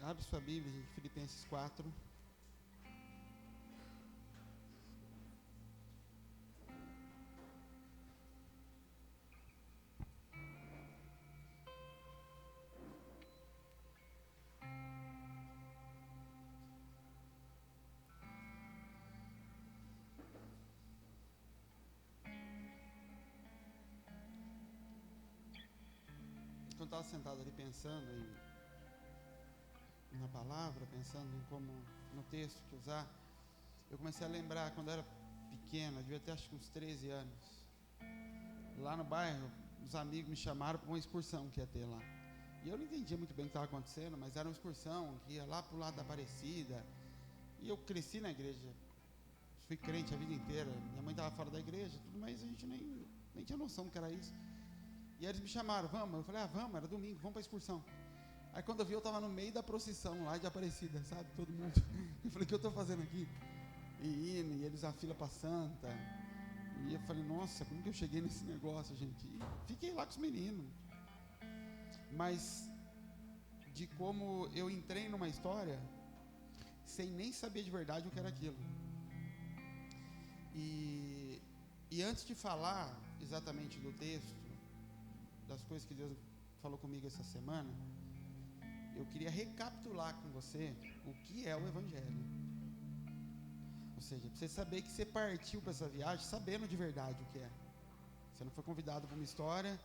Abre sua Bíblia em Filipenses 4. Quando eu estava sentado ali pensando na palavra, pensando em como no texto que usar, eu comecei a lembrar quando eu era pequeno, eu devia ter acho que uns 13 anos. Lá no bairro, os amigos me chamaram para uma excursão que ia ter lá. E eu não entendia muito bem o que estava acontecendo, mas era uma excursão que ia lá para o lado da Aparecida. E eu cresci na igreja, fui crente a vida inteira. Minha mãe estava fora da igreja, tudo, mas a gente nem tinha noção do que era isso. E aí eles me chamaram, vamos? Eu falei, vamos, era domingo, vamos para a excursão. Aí quando eu vi, eu estava no meio da procissão lá de Aparecida, sabe? Todo mundo. Eu falei, o que eu estou fazendo aqui? E indo, e eles a fila para Santa. E eu falei, nossa, como que eu cheguei nesse negócio, gente? E fiquei lá com os meninos. Mas de como eu entrei numa história sem nem saber de verdade o que era aquilo. E antes de falar exatamente do texto, das coisas que Deus falou comigo essa semana, eu queria recapitular com você o que é o Evangelho. Ou seja, para você saber que você partiu para essa viagem sabendo de verdade o que é. Você não foi convidado para uma história,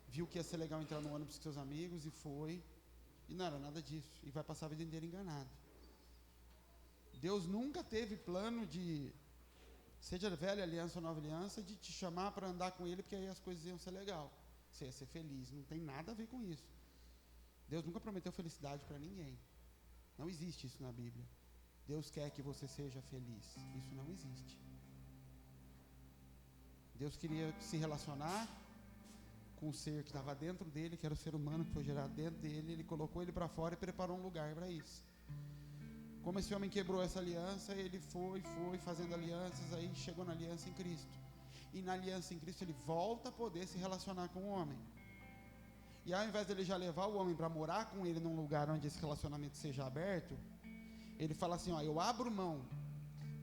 viu que ia ser legal entrar no ônibus com seus amigos e foi, e não era nada disso, e vai passar a vida inteira enganado. Deus nunca teve plano de, seja velha aliança ou nova aliança, de te chamar para andar com Ele, porque aí as coisas iam ser legal, você ia ser feliz. Não tem nada a ver com isso. Deus nunca prometeu felicidade para ninguém. Não existe isso na Bíblia. Deus quer que você seja feliz. Isso não existe. Deus queria se relacionar com o ser que estava dentro dele, que era o ser humano que foi gerado dentro dele. Ele colocou ele para fora e preparou um lugar para isso. Como esse homem quebrou essa aliança, ele foi fazendo alianças, aí chegou na aliança em Cristo. E na aliança em Cristo ele volta a poder se relacionar com o homem. E ao invés dele já levar o homem para morar com ele num lugar onde esse relacionamento seja aberto, ele fala assim, eu abro mão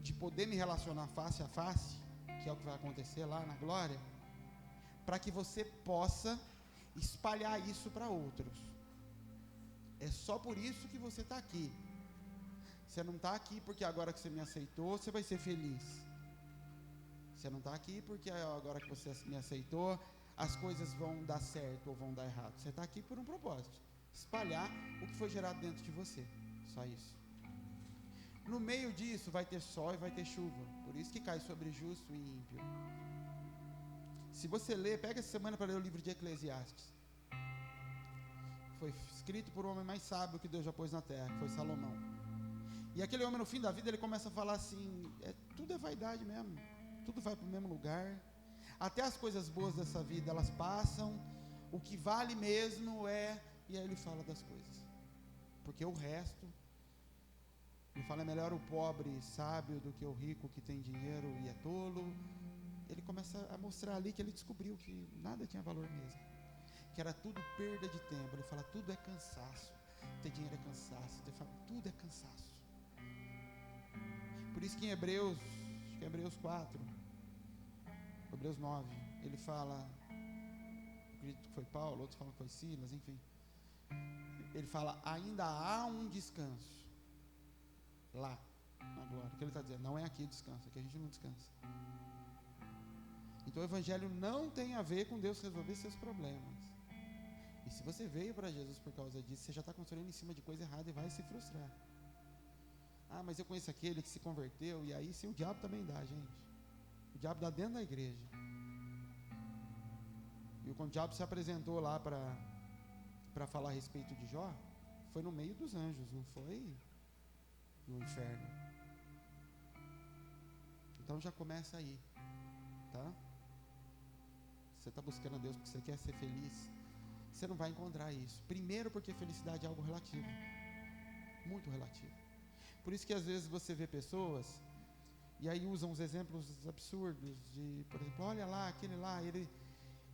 de poder me relacionar face a face, que é o que vai acontecer lá na glória, para que você possa espalhar isso para outros. É só por isso que você está aqui. Você não está aqui porque agora que você me aceitou, você vai ser feliz. Você não está aqui porque agora que você me aceitou, as coisas vão dar certo ou vão dar errado. Você está aqui por um propósito: espalhar o que foi gerado dentro de você. Só isso. No meio disso vai ter sol e vai ter chuva. Por isso que cai sobre justo e ímpio. Se você ler, pega essa semana para ler o livro de Eclesiastes. Foi escrito por o homem mais sábio que Deus já pôs na terra, que foi Salomão. E aquele homem no fim da vida, ele começa a falar assim, tudo é vaidade mesmo. Tudo vai para o mesmo lugar. Até as coisas boas dessa vida, elas passam. O que vale mesmo é... E aí ele fala das coisas. Porque o resto... Ele fala, é melhor o pobre sábio do que o rico que tem dinheiro e é tolo. Ele começa a mostrar ali que ele descobriu que nada tinha valor mesmo. Que era tudo perda de tempo. Ele fala, tudo é cansaço. Ter dinheiro é cansaço. Tudo é cansaço. Por isso que em Hebreus 4, Hebreus 9, ele fala, acredito que foi Paulo, outros falam que foi Silas, enfim. Ele fala, ainda há um descanso. Lá, na glória. O que ele está dizendo? Não é aqui descanso, aqui a gente não descansa. Então o Evangelho não tem a ver com Deus resolver seus problemas. E se você veio para Jesus por causa disso, você já está construindo em cima de coisa errada e vai se frustrar. Mas eu conheço aquele que se converteu. E aí sim, o diabo também dá, gente. O diabo dá dentro da igreja. E quando o diabo se apresentou lá para falar a respeito de Jó, foi no meio dos anjos, não foi no inferno. Então já começa aí, tá? Você está buscando a Deus porque você quer ser feliz, você não vai encontrar isso. Primeiro porque felicidade é algo relativo, muito relativo. Por isso que às vezes você vê pessoas e aí usam uns exemplos absurdos de, por exemplo, olha lá, aquele lá, ele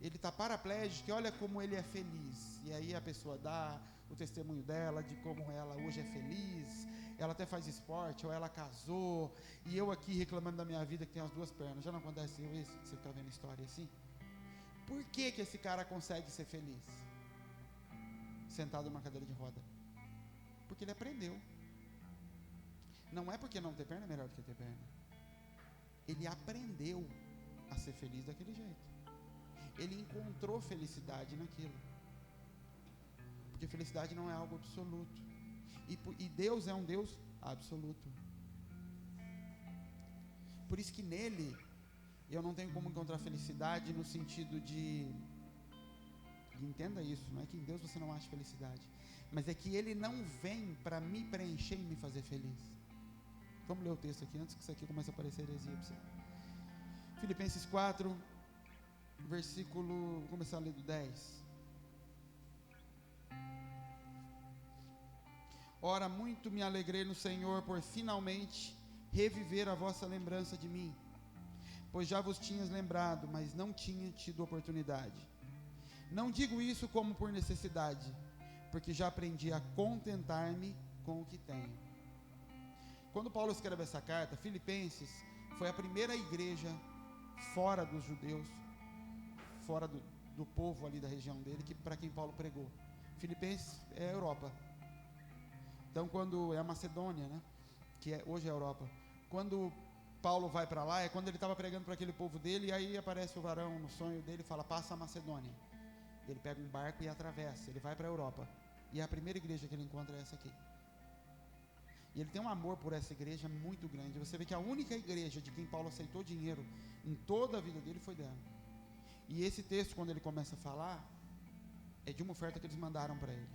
ele está paraplégico e olha como ele é feliz. E aí a pessoa dá o testemunho dela, de como ela hoje é feliz, ela até faz esporte, ou ela casou, e eu aqui reclamando da minha vida que tem as duas pernas. Já não acontece isso? Você está vendo história assim? Por que que esse cara consegue ser feliz? Sentado numa cadeira de roda. Porque ele aprendeu. Não é porque não ter perna é melhor do que ter perna. Ele aprendeu a ser feliz daquele jeito. Ele encontrou felicidade naquilo. Porque felicidade não é algo absoluto. E Deus é um Deus absoluto. Por isso que nele eu não tenho como encontrar felicidade no sentido de entenda isso, não é que em Deus você não acha felicidade, mas é que ele não vem para me preencher e me fazer feliz. Vamos ler o texto aqui antes que isso aqui comece a aparecer heresia para você. Filipenses 4, versículo, vou começar a ler do 10. Ora, muito me alegrei no Senhor por finalmente reviver a vossa lembrança de mim, pois já vos tinhas lembrado, mas não tinha tido oportunidade. Não digo isso como por necessidade, porque já aprendi a contentar-me com o que tenho. Quando Paulo escreve essa carta, Filipenses foi a primeira igreja fora dos judeus, fora do povo ali da região dele, para quem Paulo pregou. Filipenses é a Europa. Então, quando é a Macedônia, né, hoje é a Europa, quando Paulo vai para lá, é quando ele estava pregando para aquele povo dele, e aí aparece o varão no sonho dele e fala, passa a Macedônia. Ele pega um barco e atravessa, ele vai para a Europa, e a primeira igreja que ele encontra é essa aqui. E ele tem um amor por essa igreja muito grande. Você vê que a única igreja de quem Paulo aceitou dinheiro em toda a vida dele foi dela. E esse texto, quando ele começa a falar, é de uma oferta que eles mandaram para ele.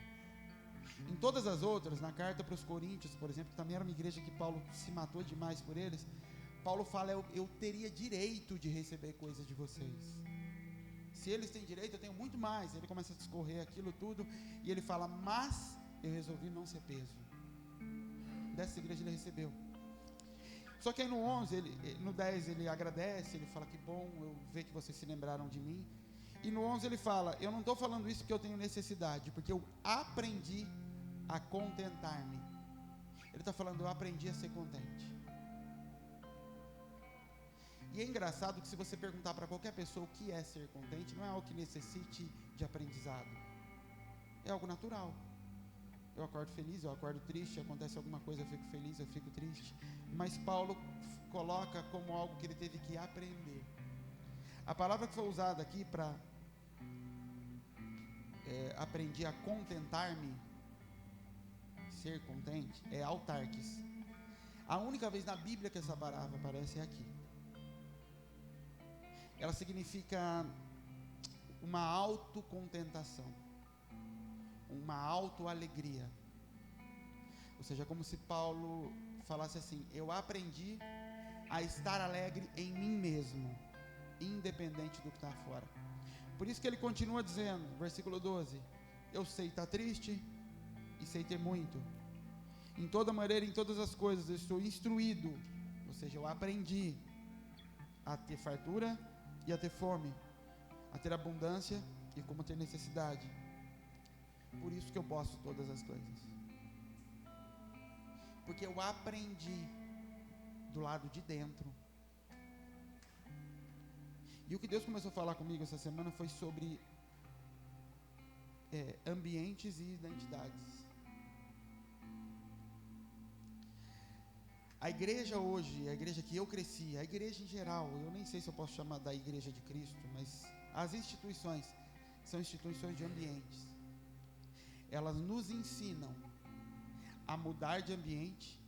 Em todas as outras, na carta para os Coríntios, por exemplo, que também era uma igreja que Paulo se matou demais por eles, Paulo fala, eu teria direito de receber coisas de vocês. Se eles têm direito, eu tenho muito mais. Ele começa a discorrer aquilo tudo, e ele fala, mas eu resolvi não ser peso. Dessa igreja ele recebeu. Só que aí no 11, no 10 ele agradece, ele fala que bom, eu ver que vocês se lembraram de mim. E no 11 ele fala, eu não estou falando isso porque eu tenho necessidade, porque eu aprendi a contentar-me. Ele está falando, eu aprendi a ser contente. E é engraçado que se você perguntar para qualquer pessoa o que é ser contente, não é algo que necessite de aprendizado. É algo natural. Eu acordo feliz, eu acordo triste, acontece alguma coisa, eu fico feliz, eu fico triste. Mas Paulo coloca como algo que ele teve que aprender. A palavra que foi usada aqui para aprendi a contentar-me, ser contente, é autarques. A única vez na Bíblia que essa palavra aparece é aqui. Ela significa uma autocontentação, uma autoalegria. Ou seja, como se Paulo falasse assim, eu aprendi a estar alegre em mim mesmo, independente do que está fora. Por isso que ele continua dizendo, versículo 12, eu sei estar triste e sei ter muito. Em toda maneira, em todas as coisas, eu estou instruído, ou seja, eu aprendi a ter fartura e a ter fome, a ter abundância e como ter necessidade. Por isso que eu posso todas as coisas. Porque eu aprendi do lado de dentro. E o que Deus começou a falar comigo essa semana foi sobre ambientes e identidades. A igreja hoje, a igreja que eu cresci, a igreja em geral, eu nem sei se eu posso chamar da igreja de Cristo, mas as instituições são instituições de ambientes. Elas nos ensinam a mudar de ambiente,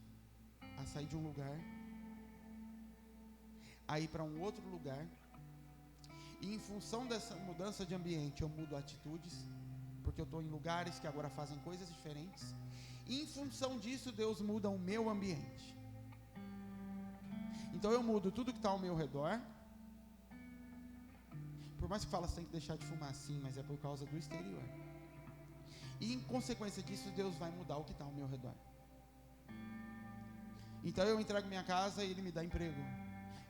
a sair de um lugar, a ir para um outro lugar. E em função dessa mudança de ambiente, eu mudo atitudes, porque eu estou em lugares que agora fazem coisas diferentes. E em função disso, Deus muda o meu ambiente. Então eu mudo tudo que está ao meu redor. Por mais que fala, você tem que deixar de fumar, sim, mas é por causa do exterior. E em consequência disso, Deus vai mudar o que está ao meu redor. Então eu entrego minha casa e Ele me dá emprego.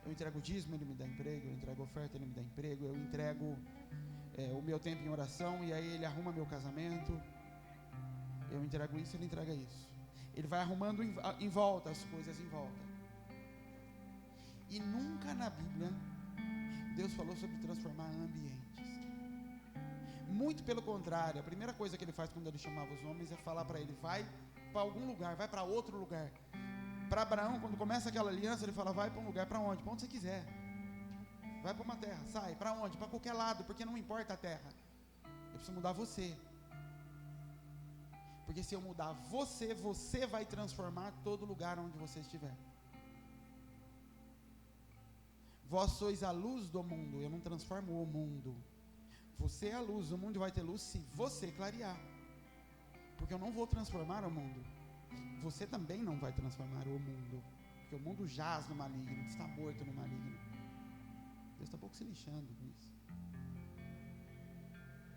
Eu entrego o dízimo, Ele me dá emprego. Eu entrego oferta, Ele me dá emprego. Eu entrego o meu tempo em oração, e aí ele arruma meu casamento. Eu entrego isso, ele entrega isso. Ele vai arrumando em volta as coisas em volta. E nunca na Bíblia Deus falou sobre transformar ambientes. Muito pelo contrário, a primeira coisa que ele faz quando ele chamava os homens é falar para ele: vai para algum lugar, vai para outro lugar. Para Abraão, quando começa aquela aliança, ele fala: vai para um lugar, para onde? Para onde você quiser. Vai para uma terra, sai, para onde? Para qualquer lado, porque não importa a terra. Eu preciso mudar você. Porque se eu mudar você, você vai transformar todo lugar onde você estiver. Vós sois a luz do mundo, eu não transformo o mundo. Você é a luz, o mundo vai ter luz se você clarear. Porque eu não vou transformar o mundo. Você também não vai transformar o mundo. Porque o mundo jaz no maligno, está morto no maligno. Deus está um pouco se lixando com isso.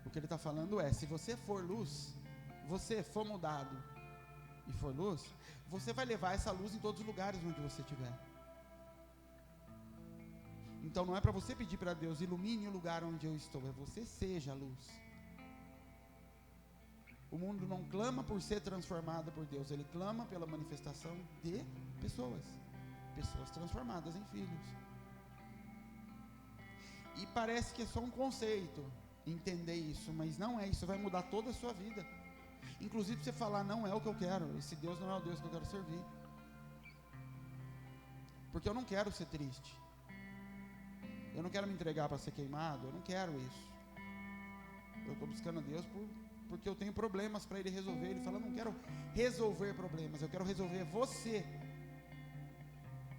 O que ele está falando é: se você for luz, você for mudado e for luz, você vai levar essa luz em todos os lugares onde você estiver. Então não é para você pedir para Deus: ilumine o lugar onde eu estou, é você seja a luz. O mundo não clama por ser transformado por Deus, ele clama pela manifestação de pessoas transformadas em filhos. E parece que é só um conceito entender isso, mas não é. Isso vai mudar toda a sua vida. Inclusive você falar: não é o que eu quero, esse Deus não é o Deus que eu quero servir, porque eu não quero ser triste, eu não quero me entregar para ser queimado, eu não quero isso. Eu estou buscando a Deus porque eu tenho problemas para Ele resolver. Ele fala: não quero resolver problemas, eu quero resolver você.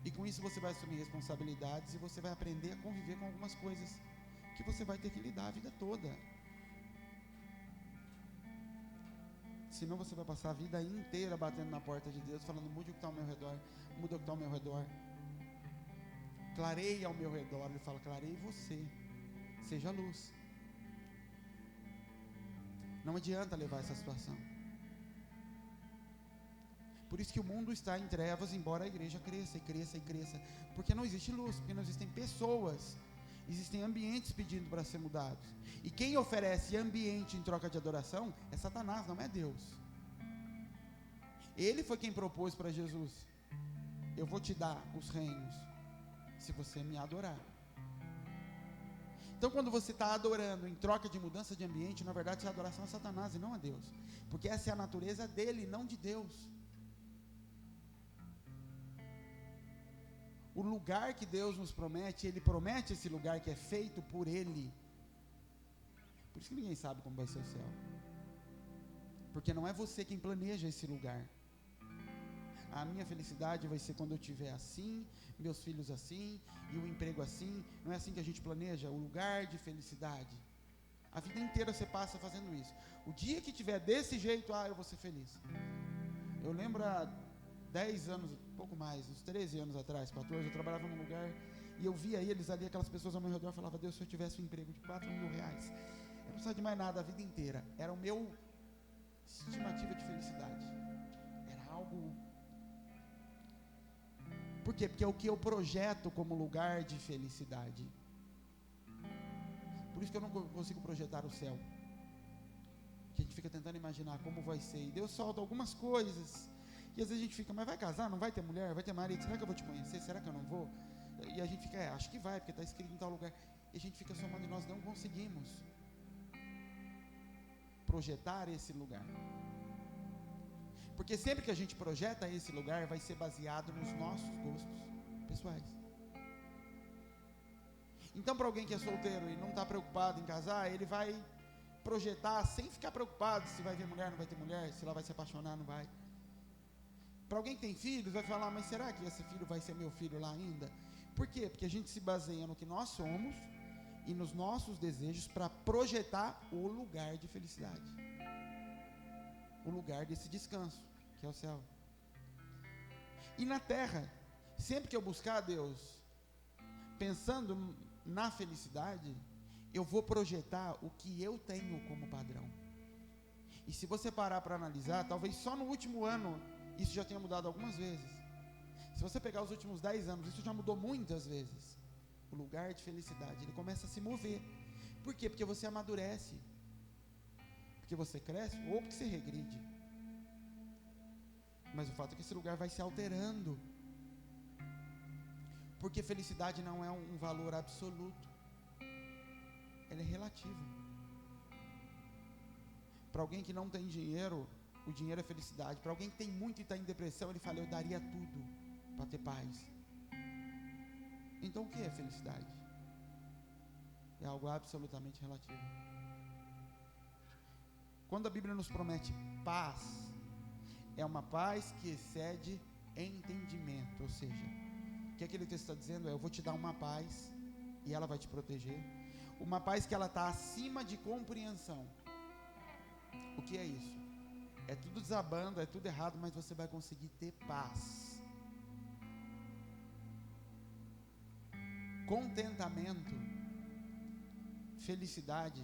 E com isso você vai assumir responsabilidades e você vai aprender a conviver com algumas coisas que você vai ter que lidar a vida toda. Senão você vai passar a vida inteira batendo na porta de Deus, falando: mude o que está ao meu redor, muda o que está ao meu redor, clareie ao meu redor. Ele fala: clareie você, seja luz. Não adianta levar essa situação. Por isso que o mundo está em trevas, embora a igreja cresça e cresça e cresça, porque não existe luz, porque não existem pessoas, existem ambientes pedindo para ser mudados. E quem oferece ambiente em troca de adoração é Satanás, não é Deus. Ele foi quem propôs para Jesus: eu vou te dar os reinos se você me adorar. Então quando você está adorando em troca de mudança de ambiente, na verdade essa adoração é Satanás e não a Deus, porque essa é a natureza dele, não de Deus. O lugar que Deus nos promete, Ele promete esse lugar que é feito por Ele. Por isso que ninguém sabe como vai ser o céu, porque não é você quem planeja esse lugar. A minha felicidade vai ser quando eu estiver assim, meus filhos assim, e o emprego assim. Não é assim que a gente planeja o lugar de felicidade. A vida inteira você passa fazendo isso. O dia que tiver desse jeito, eu vou ser feliz. Eu lembro há 10 anos, pouco mais, uns 13 anos atrás, 14, eu trabalhava num lugar e eu via eles ali, aquelas pessoas ao meu redor, falava: Deus, se eu tivesse um emprego de 4 mil reais, eu não precisava de mais nada a vida inteira. Era o meu estimativa de felicidade. Era algo... Por quê? Porque é o que eu projeto como lugar de felicidade. Por isso que eu não consigo projetar o céu, que a gente fica tentando imaginar como vai ser, e Deus solta algumas coisas, e às vezes a gente fica: mas vai casar? Não vai ter mulher? Vai ter marido? Será que eu vou te conhecer? Será que eu não vou? E a gente fica: acho que vai, porque está escrito em tal lugar. E a gente fica somando, e nós não conseguimos projetar esse lugar. Porque sempre que a gente projeta esse lugar, vai ser baseado nos nossos gostos pessoais. Então, para alguém que é solteiro e não está preocupado em casar, ele vai projetar sem ficar preocupado se vai ver mulher, não vai ter mulher, se ela vai se apaixonar, não vai. Para alguém que tem filhos, vai falar: mas será que esse filho vai ser meu filho lá ainda? Por quê? Porque a gente se baseia no que nós somos e nos nossos desejos para projetar o lugar de felicidade, o lugar desse descanso, que é o céu. E na terra, sempre que eu buscar a Deus pensando na felicidade, eu vou projetar o que eu tenho como padrão. E se você parar para analisar, talvez só no último ano isso já tenha mudado algumas vezes. Se você pegar os últimos 10 anos, isso já mudou muitas vezes. O lugar de felicidade, ele começa a se mover. Por quê? Porque você amadurece, porque você cresce, ou porque você regride. Mas o fato é que esse lugar vai se alterando, porque felicidade não é um valor absoluto, ela é relativa. Para alguém que não tem dinheiro, o dinheiro é felicidade. Para alguém que tem muito e está em depressão, ele fala: eu daria tudo para ter paz. Então o que é felicidade? É algo absolutamente relativo. Quando a Bíblia nos promete paz, é uma paz que excede entendimento. Ou seja, o que aquele texto está dizendo é: eu vou te dar uma paz e ela vai te proteger. Uma paz que ela está acima de compreensão. O que é isso? É tudo desabando, é tudo errado, mas você vai conseguir ter paz. Contentamento, felicidade,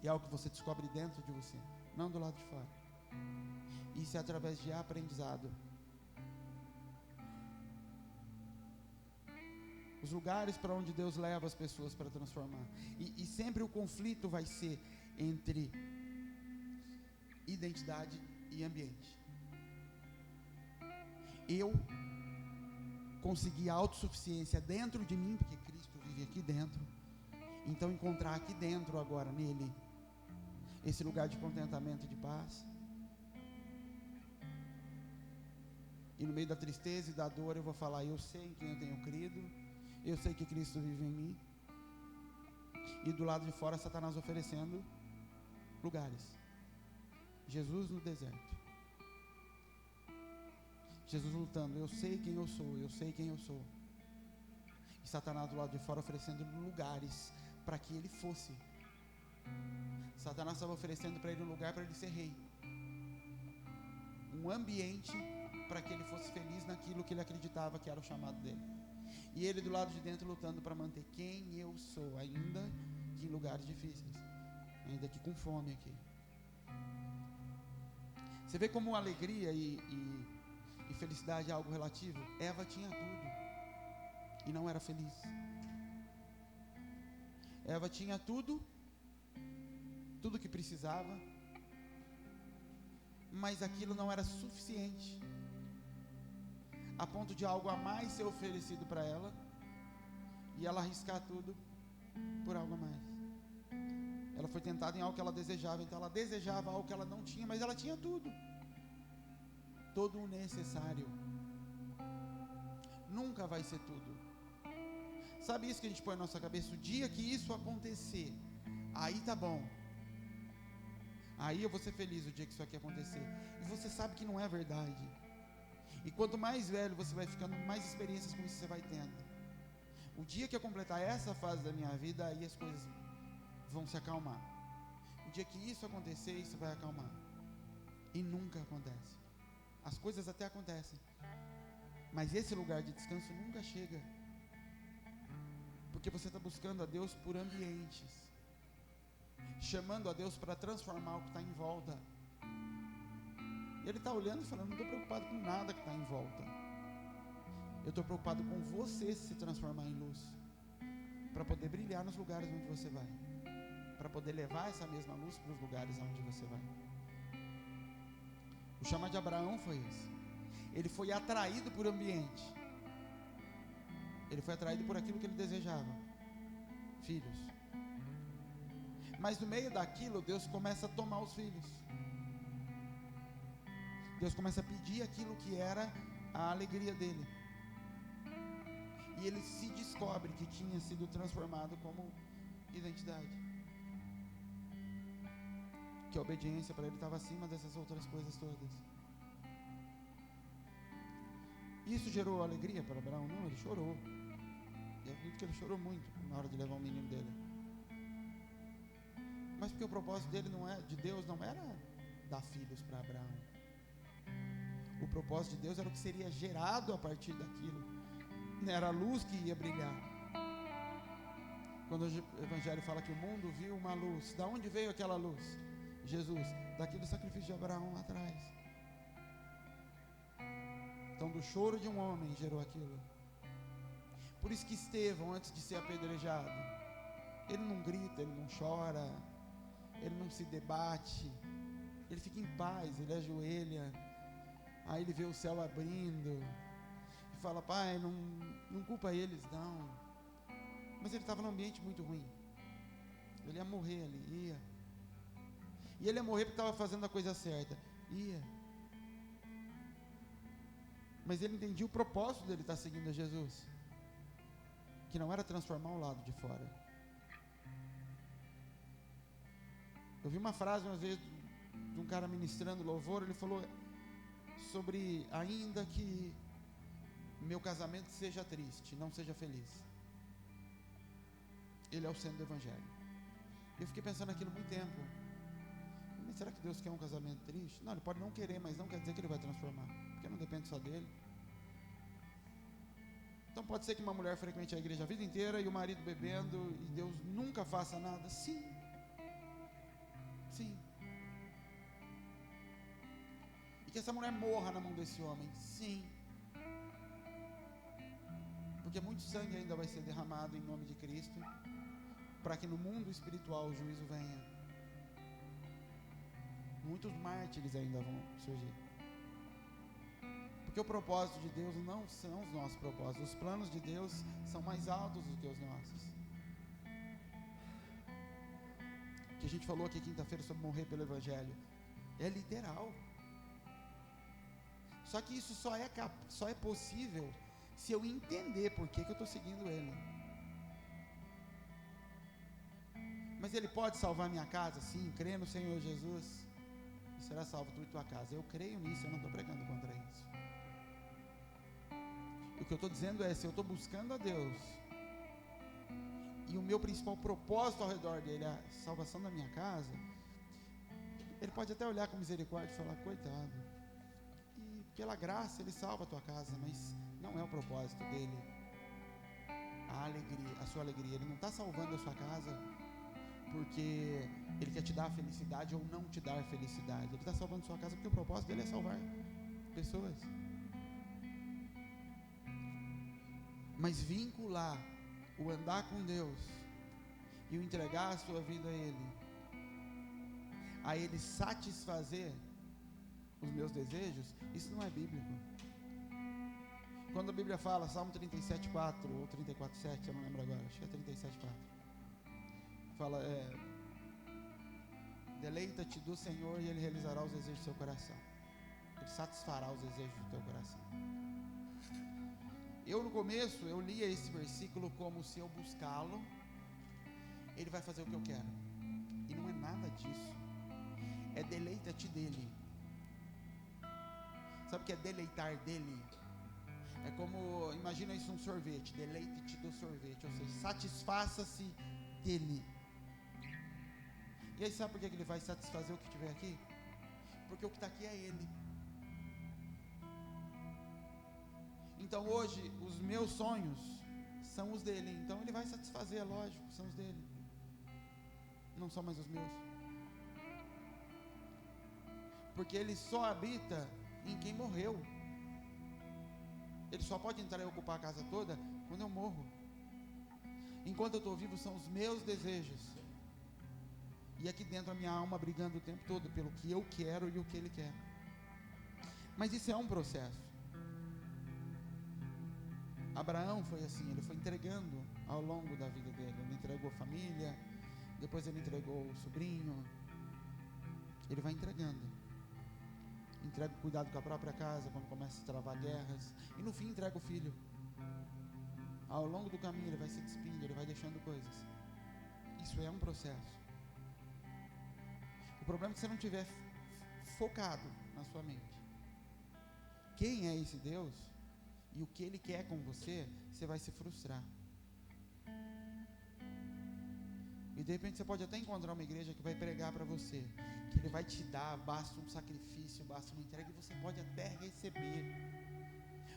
é algo que você descobre dentro de você, não do lado de fora. Isso é através de aprendizado. Os lugares para onde Deus leva as pessoas para transformar. E sempre o conflito vai ser entre identidade e ambiente. Eu consegui a autossuficiência dentro de mim, porque Cristo vive aqui dentro. Então encontrar aqui dentro agora, nele, esse lugar de contentamento e de paz. E no meio da tristeza e da dor eu vou falar: eu sei em quem eu tenho crido, eu sei que Cristo vive em mim. E do lado de fora Satanás oferecendo lugares. Jesus no deserto, Jesus lutando: eu sei quem eu sou, eu sei quem eu sou. E Satanás do lado de fora oferecendo lugares para que ele fosse. Satanás estava oferecendo para ele um lugar para ele ser rei, um ambiente para que ele fosse feliz naquilo que ele acreditava que era o chamado dele. E ele do lado de dentro lutando para manter quem eu sou, ainda que em lugares difíceis, ainda que com fome aqui. Você vê como alegria e felicidade é algo relativo? Eva tinha tudo e não era feliz. Eva tinha tudo que precisava, mas aquilo não era suficiente, a ponto de algo a mais ser oferecido para ela, e ela arriscar tudo por algo a mais. Ela foi tentada em algo que ela desejava, então ela desejava algo que ela não tinha, mas ela tinha tudo, todo o necessário. Nunca vai ser tudo. Sabe isso que a gente põe na nossa cabeça? O dia que isso acontecer, aí tá bom, aí eu vou ser feliz o dia que isso aqui acontecer. E você sabe que não é verdade. E quanto mais velho você vai ficando, mais experiências com isso você vai tendo. O dia que eu completar essa fase da minha vida, aí as coisas vão se acalmar. O dia que isso acontecer, isso vai acalmar. E nunca acontece. As coisas até acontecem, mas esse lugar de descanso nunca chega, porque você está buscando a Deus por ambientes, chamando a Deus para transformar o que está em volta. E Ele está olhando e falando: não estou preocupado com nada que está em volta, eu estou preocupado com você se transformar em luz, para poder brilhar nos lugares onde você vai, para poder levar essa mesma luz para os lugares onde você vai. O chamado de Abraão foi esse. Ele foi atraído por ambiente, ele foi atraído por aquilo que ele desejava, filhos. Mas no meio daquilo, Deus começa a tomar os filhos. Deus começa a pedir aquilo que era a alegria dele. E ele se descobre que tinha sido transformado como identidade, que a obediência para ele estava acima dessas outras coisas todas. Isso gerou alegria para Abraão? Não, ele chorou. Eu acredito que ele chorou muito na hora de levar o menino dele. Mas porque o propósito dele de Deus não era dar filhos para Abraão. O propósito de Deus era o que seria gerado a partir daquilo. Era a luz que ia brilhar. Quando o Evangelho fala que o mundo viu uma luz, da onde veio aquela luz? Jesus, daquele sacrifício de Abraão lá atrás. Então do choro de um homem gerou aquilo. Por isso que Estevão, antes de ser apedrejado, Ele não grita, ele não chora, ele não se debate, ele fica em paz, ele ajoelha, aí ele vê o céu abrindo, e fala: Pai, não culpa eles não. Mas ele estava num ambiente muito ruim, ele ia morrer ali, ia. E ele ia morrer porque estava fazendo a coisa certa, ia. Mas ele entendia o propósito dele estar seguindo a Jesus, que não era transformar o lado de fora. Eu vi uma frase uma vez de um cara ministrando louvor, ele falou sobre: ainda que meu casamento seja triste, não seja feliz, ele é o centro do evangelho. Eu fiquei pensando naquilo muito tempo. Mas será que Deus quer um casamento triste? Não, ele pode não querer, mas não quer dizer que ele vai transformar, porque não depende só dele. Então pode ser que uma mulher frequente a igreja a vida inteira e o marido bebendo e Deus nunca faça nada. Sim. Sim. E que essa mulher morra na mão desse homem. Sim. Porque muito sangue ainda vai ser derramado em nome de Cristo, para que no mundo espiritual o juízo venha. Muitos mártires ainda vão surgir. Porque o propósito de Deus não são os nossos propósitos. Os planos de Deus são mais altos do que os nossos. Que a gente falou aqui quinta-feira sobre morrer pelo Evangelho. É literal. Só que isso só é possível se eu entender por que eu estou seguindo Ele. Mas Ele pode salvar minha casa? Sim, crê no Senhor Jesus e será salvo tu e tua casa. Eu creio nisso, eu não estou pregando contra isso. O que eu estou dizendo é, se eu estou buscando a Deus e o meu principal propósito ao redor dele é a salvação da minha casa, Ele pode até olhar com misericórdia e falar: coitado, e pela graça Ele salva a tua casa, mas não é o propósito dele a alegria, a sua alegria. Ele não está salvando a sua casa porque Ele quer te dar felicidade ou não te dar felicidade. Ele está salvando a sua casa porque o propósito dele é salvar pessoas. Mas vincular o andar com Deus e o entregar a sua vida a Ele satisfazer os meus desejos, isso não é bíblico. Quando a Bíblia fala, Salmo 37,4 ou 34,7, eu não lembro agora, acho que é 37,4, fala: deleita-te do Senhor e Ele realizará os desejos do seu coração. Ele satisfará os desejos do teu coração. Eu no começo, eu lia esse versículo como: se eu buscá-lo, Ele vai fazer o que eu quero. E não é nada disso. É deleita-te dele. Sabe o que é deleitar dele? É como, imagina isso, um sorvete. Deleite-te do sorvete, ou seja, satisfaça-se dele. E aí sabe por que Ele vai satisfazer o que tiver aqui? Porque o que está aqui é Ele. Então hoje os meus sonhos são os dele, então Ele vai satisfazer, é lógico, são os dele, não são mais os meus, porque Ele só habita em quem morreu. Ele só pode entrar e ocupar a casa toda quando eu morro. Enquanto eu estou vivo são os meus desejos, e aqui dentro a minha alma brigando o tempo todo pelo que eu quero e o que Ele quer. Mas isso é um processo. Abraão foi assim, ele foi entregando ao longo da vida dele. Ele entregou a família, depois ele entregou o sobrinho. Ele vai entregando. Entrega o cuidado com a própria casa quando começa a travar guerras. E no fim entrega o filho. Ao longo do caminho ele vai se despindo, ele vai deixando coisas. Isso é um processo. O problema é que você não estiver focado na sua mente. Quem é esse Deus? E o que Ele quer com você, você vai se frustrar. E de repente você pode até encontrar uma igreja que vai pregar para você, que Ele vai te dar, basta um sacrifício, basta uma entrega, e você pode até receber.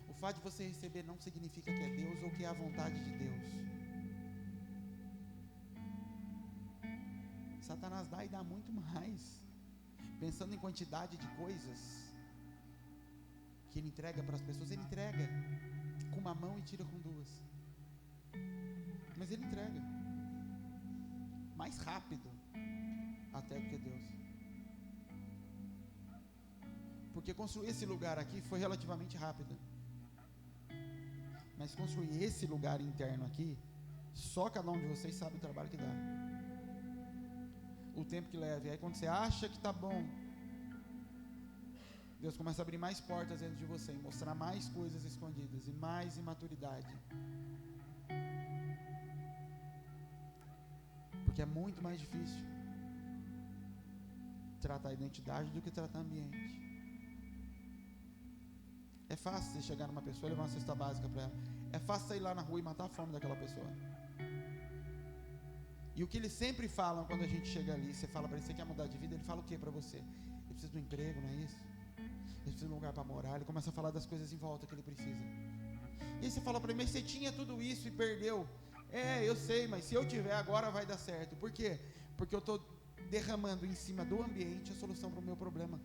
O fato de você receber não significa que é Deus ou que é a vontade de Deus. Satanás dá e dá muito mais, pensando em quantidade de coisas que Ele entrega para as pessoas. Ele entrega com uma mão e tira com duas, mas Ele entrega. mais rápido até do que Deus. Porque construir esse lugar aqui foi relativamente rápido. Mas construir esse lugar interno aqui, só cada um de vocês sabe o trabalho que dá. O tempo que leva. E aí quando você acha que está bom, Deus começa a abrir mais portas dentro de você, e mostrar mais coisas escondidas, e mais imaturidade. Porque é muito mais difícil tratar a identidade do que tratar o ambiente. É fácil você chegar numa pessoa e levar uma cesta básica para ela. É fácil sair lá na rua e matar a fome daquela pessoa. E o que eles sempre falam quando a gente chega ali, você fala para ele, você quer mudar de vida? Ele fala o que para você? Ele precisa de um emprego, não é isso? Ele precisa de um lugar para morar. Ele começa a falar das coisas em volta que ele precisa. E aí você fala para ele, mas você tinha tudo isso e perdeu. É, eu sei, mas se eu tiver agora vai dar certo. Por quê? Porque eu estou derramando em cima do ambiente a solução para o meu problema.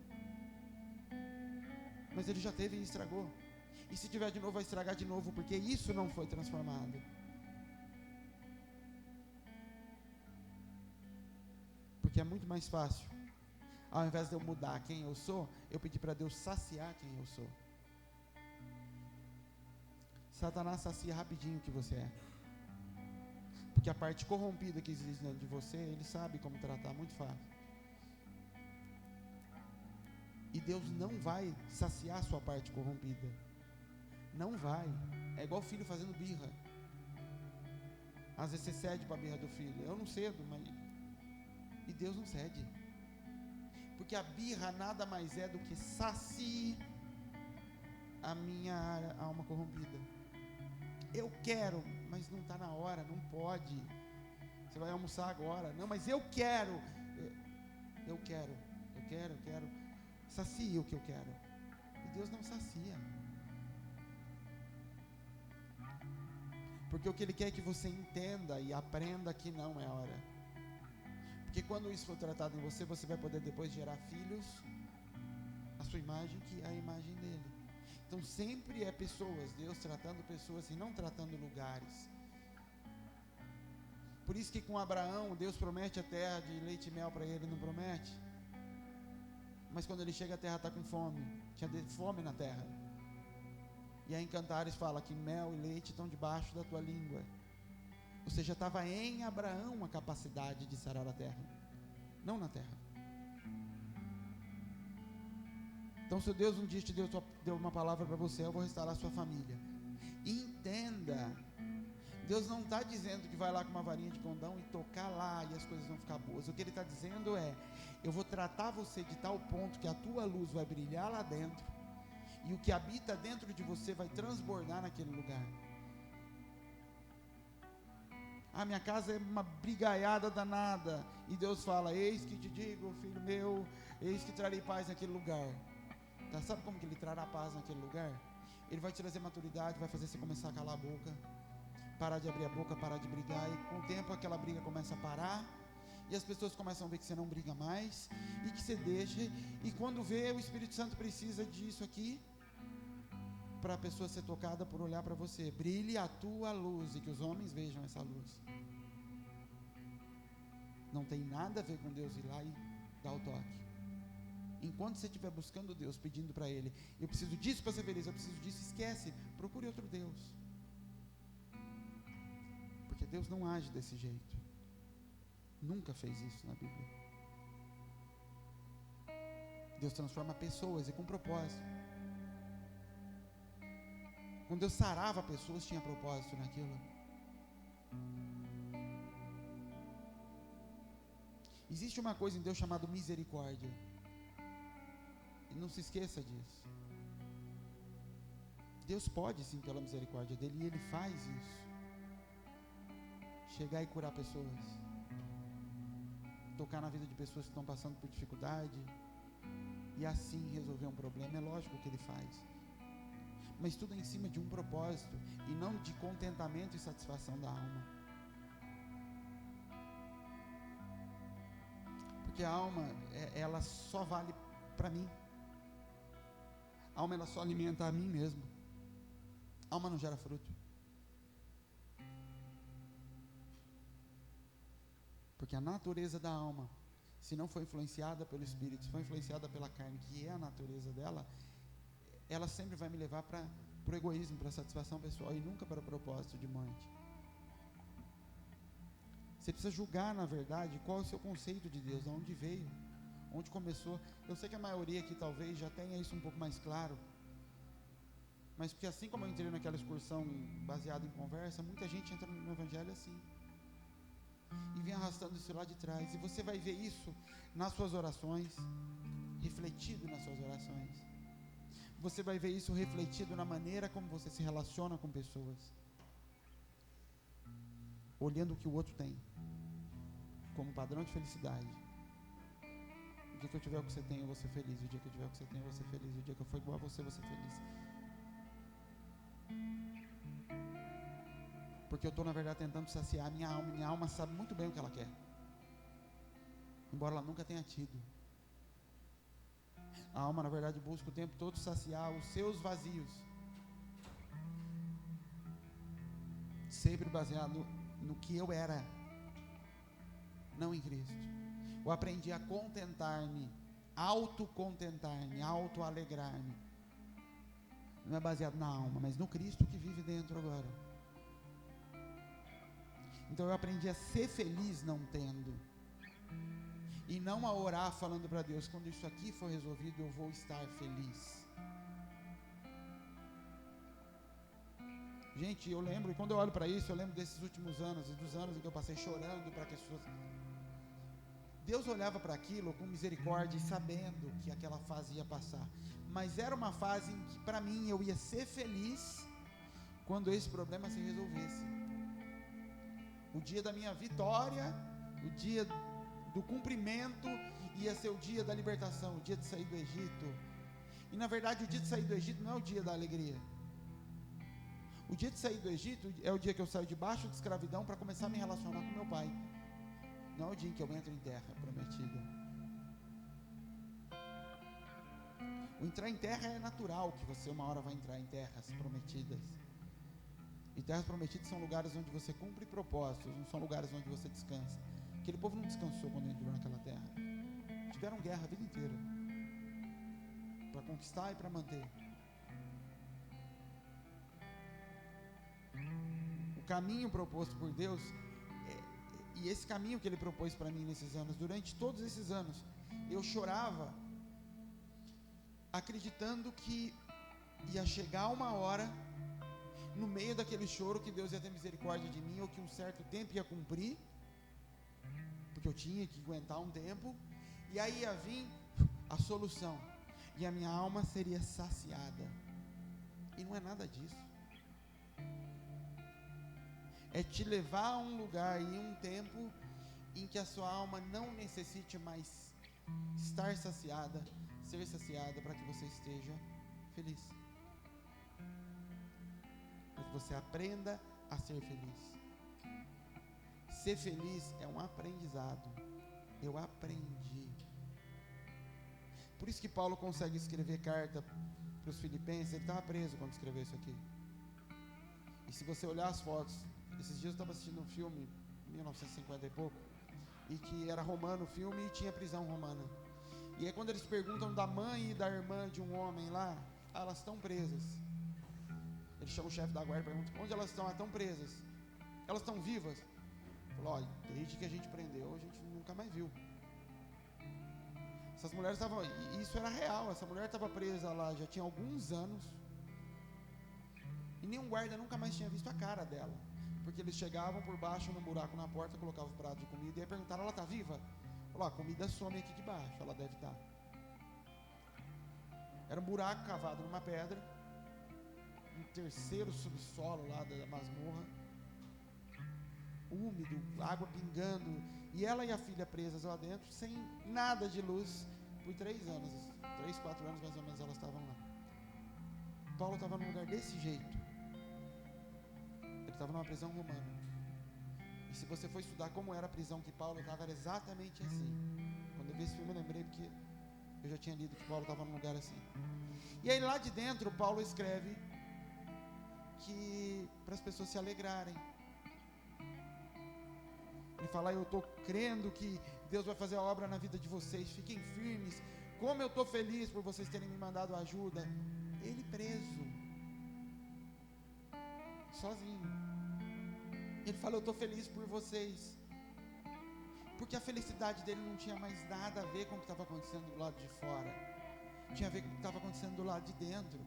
Mas ele já teve e estragou. E se tiver de novo, vai estragar de novo, porque isso não foi transformado. Porque é muito mais fácil, ao invés de eu mudar quem eu sou, eu pedi para Deus saciar quem eu sou. Satanás sacia rapidinho o que você é. Porque a parte corrompida que existe dentro de você, ele sabe como tratar, muito fácil. E Deus não vai saciar a sua parte corrompida. Não vai. É igual o filho fazendo birra. Às vezes você cede para a birra do filho. Eu não cedo, mas... E Deus não cede. Porque a birra nada mais é do que sacie a minha alma corrompida. Eu quero, mas não está na hora, não pode. Você vai almoçar agora. Não, mas eu quero. Eu quero. Sacia o que eu quero. E Deus não sacia. Porque o que Ele quer é que você entenda e aprenda que não é hora. Porque quando isso for tratado em você, você vai poder depois gerar filhos, a sua imagem, que é a imagem dele. Então sempre é pessoas, Deus tratando pessoas e não tratando lugares. Por isso que com Abraão, Deus promete a terra de leite e mel para ele, não promete? Mas quando ele chega, a terra está com fome, tinha fome na terra. E aí em Cantares fala que mel e leite estão debaixo da tua língua. Ou seja, estava em Abraão a capacidade de sarar a terra, não na terra. Então se Deus um dia te deu uma palavra para você, eu vou restaurar a sua família. Entenda, Deus não está dizendo que vai lá com uma varinha de condão e tocar lá e as coisas vão ficar boas. O que Ele está dizendo é, eu vou tratar você de tal ponto que a tua luz vai brilhar lá dentro, e o que habita dentro de você vai transbordar naquele lugar. Ah, minha casa é uma brigaiada danada. E Deus fala, eis que te digo, filho meu, eis que trarei paz naquele lugar. Tá, sabe como que Ele trará paz naquele lugar? Ele vai te trazer maturidade, vai fazer você começar a calar a boca, parar de abrir a boca, parar de brigar. E com o tempo aquela briga começa a parar, e as pessoas começam a ver que você não briga mais, e que você deixa. E quando vê, o Espírito Santo precisa disso aqui, para a pessoa ser tocada por olhar para você. Brilhe a tua luz, e que os homens vejam essa luz. Não tem nada a ver com Deus ir lá e dar o toque. Enquanto você estiver buscando Deus, pedindo para Ele, eu preciso disso para ser feliz, eu preciso disso, esquece, procure outro Deus. Porque Deus não age desse jeito. Nunca fez isso na Bíblia. Deus transforma pessoas e com propósito. Quando Deus sarava pessoas, tinha propósito naquilo. Existe uma coisa em Deus chamada misericórdia. E não se esqueça disso. Deus pode sim, pela misericórdia dele, e Ele faz isso. Chegar e curar pessoas. Tocar na vida de pessoas que estão passando por dificuldade. E assim resolver um problema. É lógico que Ele faz. Mas tudo em cima de um propósito, e não de contentamento e satisfação da alma. Porque a alma, ela só vale para mim. A alma, ela só alimenta a mim mesmo. A alma não gera fruto. Porque a natureza da alma, se não for influenciada pelo Espírito, se for influenciada pela carne, que é a natureza dela, ela sempre vai me levar para o egoísmo, para a satisfação pessoal e nunca para o propósito de morte. Você precisa julgar, na verdade, qual é o seu conceito de Deus, de onde veio, onde começou. Eu sei que a maioria aqui talvez já tenha isso um pouco mais claro, mas porque assim como eu entrei naquela excursão baseada em conversa, muita gente entra no Evangelho assim, e vem arrastando isso lá de trás, e você vai ver isso nas suas orações, refletido nas suas orações. Você vai ver isso refletido na maneira como você se relaciona com pessoas, olhando o que o outro tem como padrão de felicidade. O dia que eu tiver o que você tem, eu vou ser feliz. O dia que eu tiver o que você tem, eu vou ser feliz. O dia que eu for igual a você, eu vou ser feliz. Porque eu estou, na verdade, tentando saciar a minha alma. Minha alma sabe muito bem o que ela quer, embora ela nunca tenha tido. A alma, na verdade, busca o tempo todo saciar os seus vazios, sempre baseado no que eu era, não em Cristo. Eu aprendi a contentar-me, autocontentar-me, autoalegrar-me. Não é baseado na alma, mas no Cristo que vive dentro agora. Então eu aprendi a ser feliz não tendo, e não a orar falando para Deus, quando isso aqui for resolvido eu vou estar feliz. Gente, eu lembro, e quando eu olho para isso, eu lembro desses últimos anos, e dos anos em que eu passei chorando para que as pessoas... Deus olhava para aquilo com misericórdia e sabendo que aquela fase ia passar, mas era uma fase em que para mim eu ia ser feliz quando esse problema se resolvesse. O dia da minha vitória, o dia do cumprimento, ia ser o dia da libertação, o dia de sair do Egito. E na verdade o dia de sair do Egito não é o dia da alegria. O dia de sair do Egito é o dia que eu saio debaixo de escravidão para começar a me relacionar com meu pai. Não é o dia em que eu entro em terra prometida. O entrar em terra é natural, que você uma hora vai entrar em terras prometidas. E terras prometidas são lugares onde você cumpre propósitos, não são lugares onde você descansa. Aquele povo não descansou quando entrou naquela terra. Tiveram guerra a vida inteira para conquistar e para manter. O caminho proposto por Deus, e esse caminho que Ele propôs para mim nesses anos, durante todos esses anos, eu chorava, acreditando que ia chegar uma hora, no meio daquele choro, que Deus ia ter misericórdia de mim, ou que um certo tempo ia cumprir, porque eu tinha que aguentar um tempo, e aí ia vir a solução, e a minha alma seria saciada. E não é nada disso. É te levar a um lugar e um tempo em que a sua alma não necessite mais estar saciada, ser saciada, para que você esteja feliz, para que você aprenda a ser feliz. Ser feliz é um aprendizado. Eu aprendi. Por isso que Paulo consegue escrever carta para os filipenses. Ele estava preso quando escreveu isso aqui. E se você olhar as fotos, esses dias eu estava assistindo um filme, 1950 e pouco, e que era romano o filme e tinha prisão romana. E aí quando eles perguntam da mãe e da irmã de um homem lá, elas estão presas. Eles chamam o chefe da guarda e perguntam, onde elas estão? Estão presas. Elas estão vivas? Falou, olha, desde que a gente prendeu, a gente nunca mais viu. Essas mulheres estavam, e isso era real, essa mulher estava presa lá já tinha alguns anos, e nenhum guarda nunca mais tinha visto a cara dela, porque eles chegavam por baixo num buraco na porta, colocavam o prato de comida e aí perguntaram, ela está viva? Falou, a comida some aqui de baixo, ela deve estar. Era um buraco cavado numa pedra, um terceiro subsolo lá da masmorra, úmido, água pingando, e ela e a filha presas lá dentro, sem nada de luz, por 3 anos, 3, 4 anos mais ou menos elas estavam lá. Paulo estava num lugar desse jeito, ele estava numa prisão romana, e se você for estudar como era a prisão que Paulo estava, era exatamente assim. Quando eu vi esse filme eu lembrei, porque eu já tinha lido que Paulo estava num lugar assim. E aí lá de dentro Paulo escreve que para as pessoas se alegrarem, Ele fala: eu estou crendo que Deus vai fazer a obra na vida de vocês, fiquem firmes. Como eu estou feliz por vocês terem me mandado ajuda. Ele preso, sozinho. Ele fala: eu estou feliz por vocês. Porque a felicidade dele não tinha mais nada a ver com o que estava acontecendo do lado de fora. Tinha a ver com o que estava acontecendo do lado de dentro.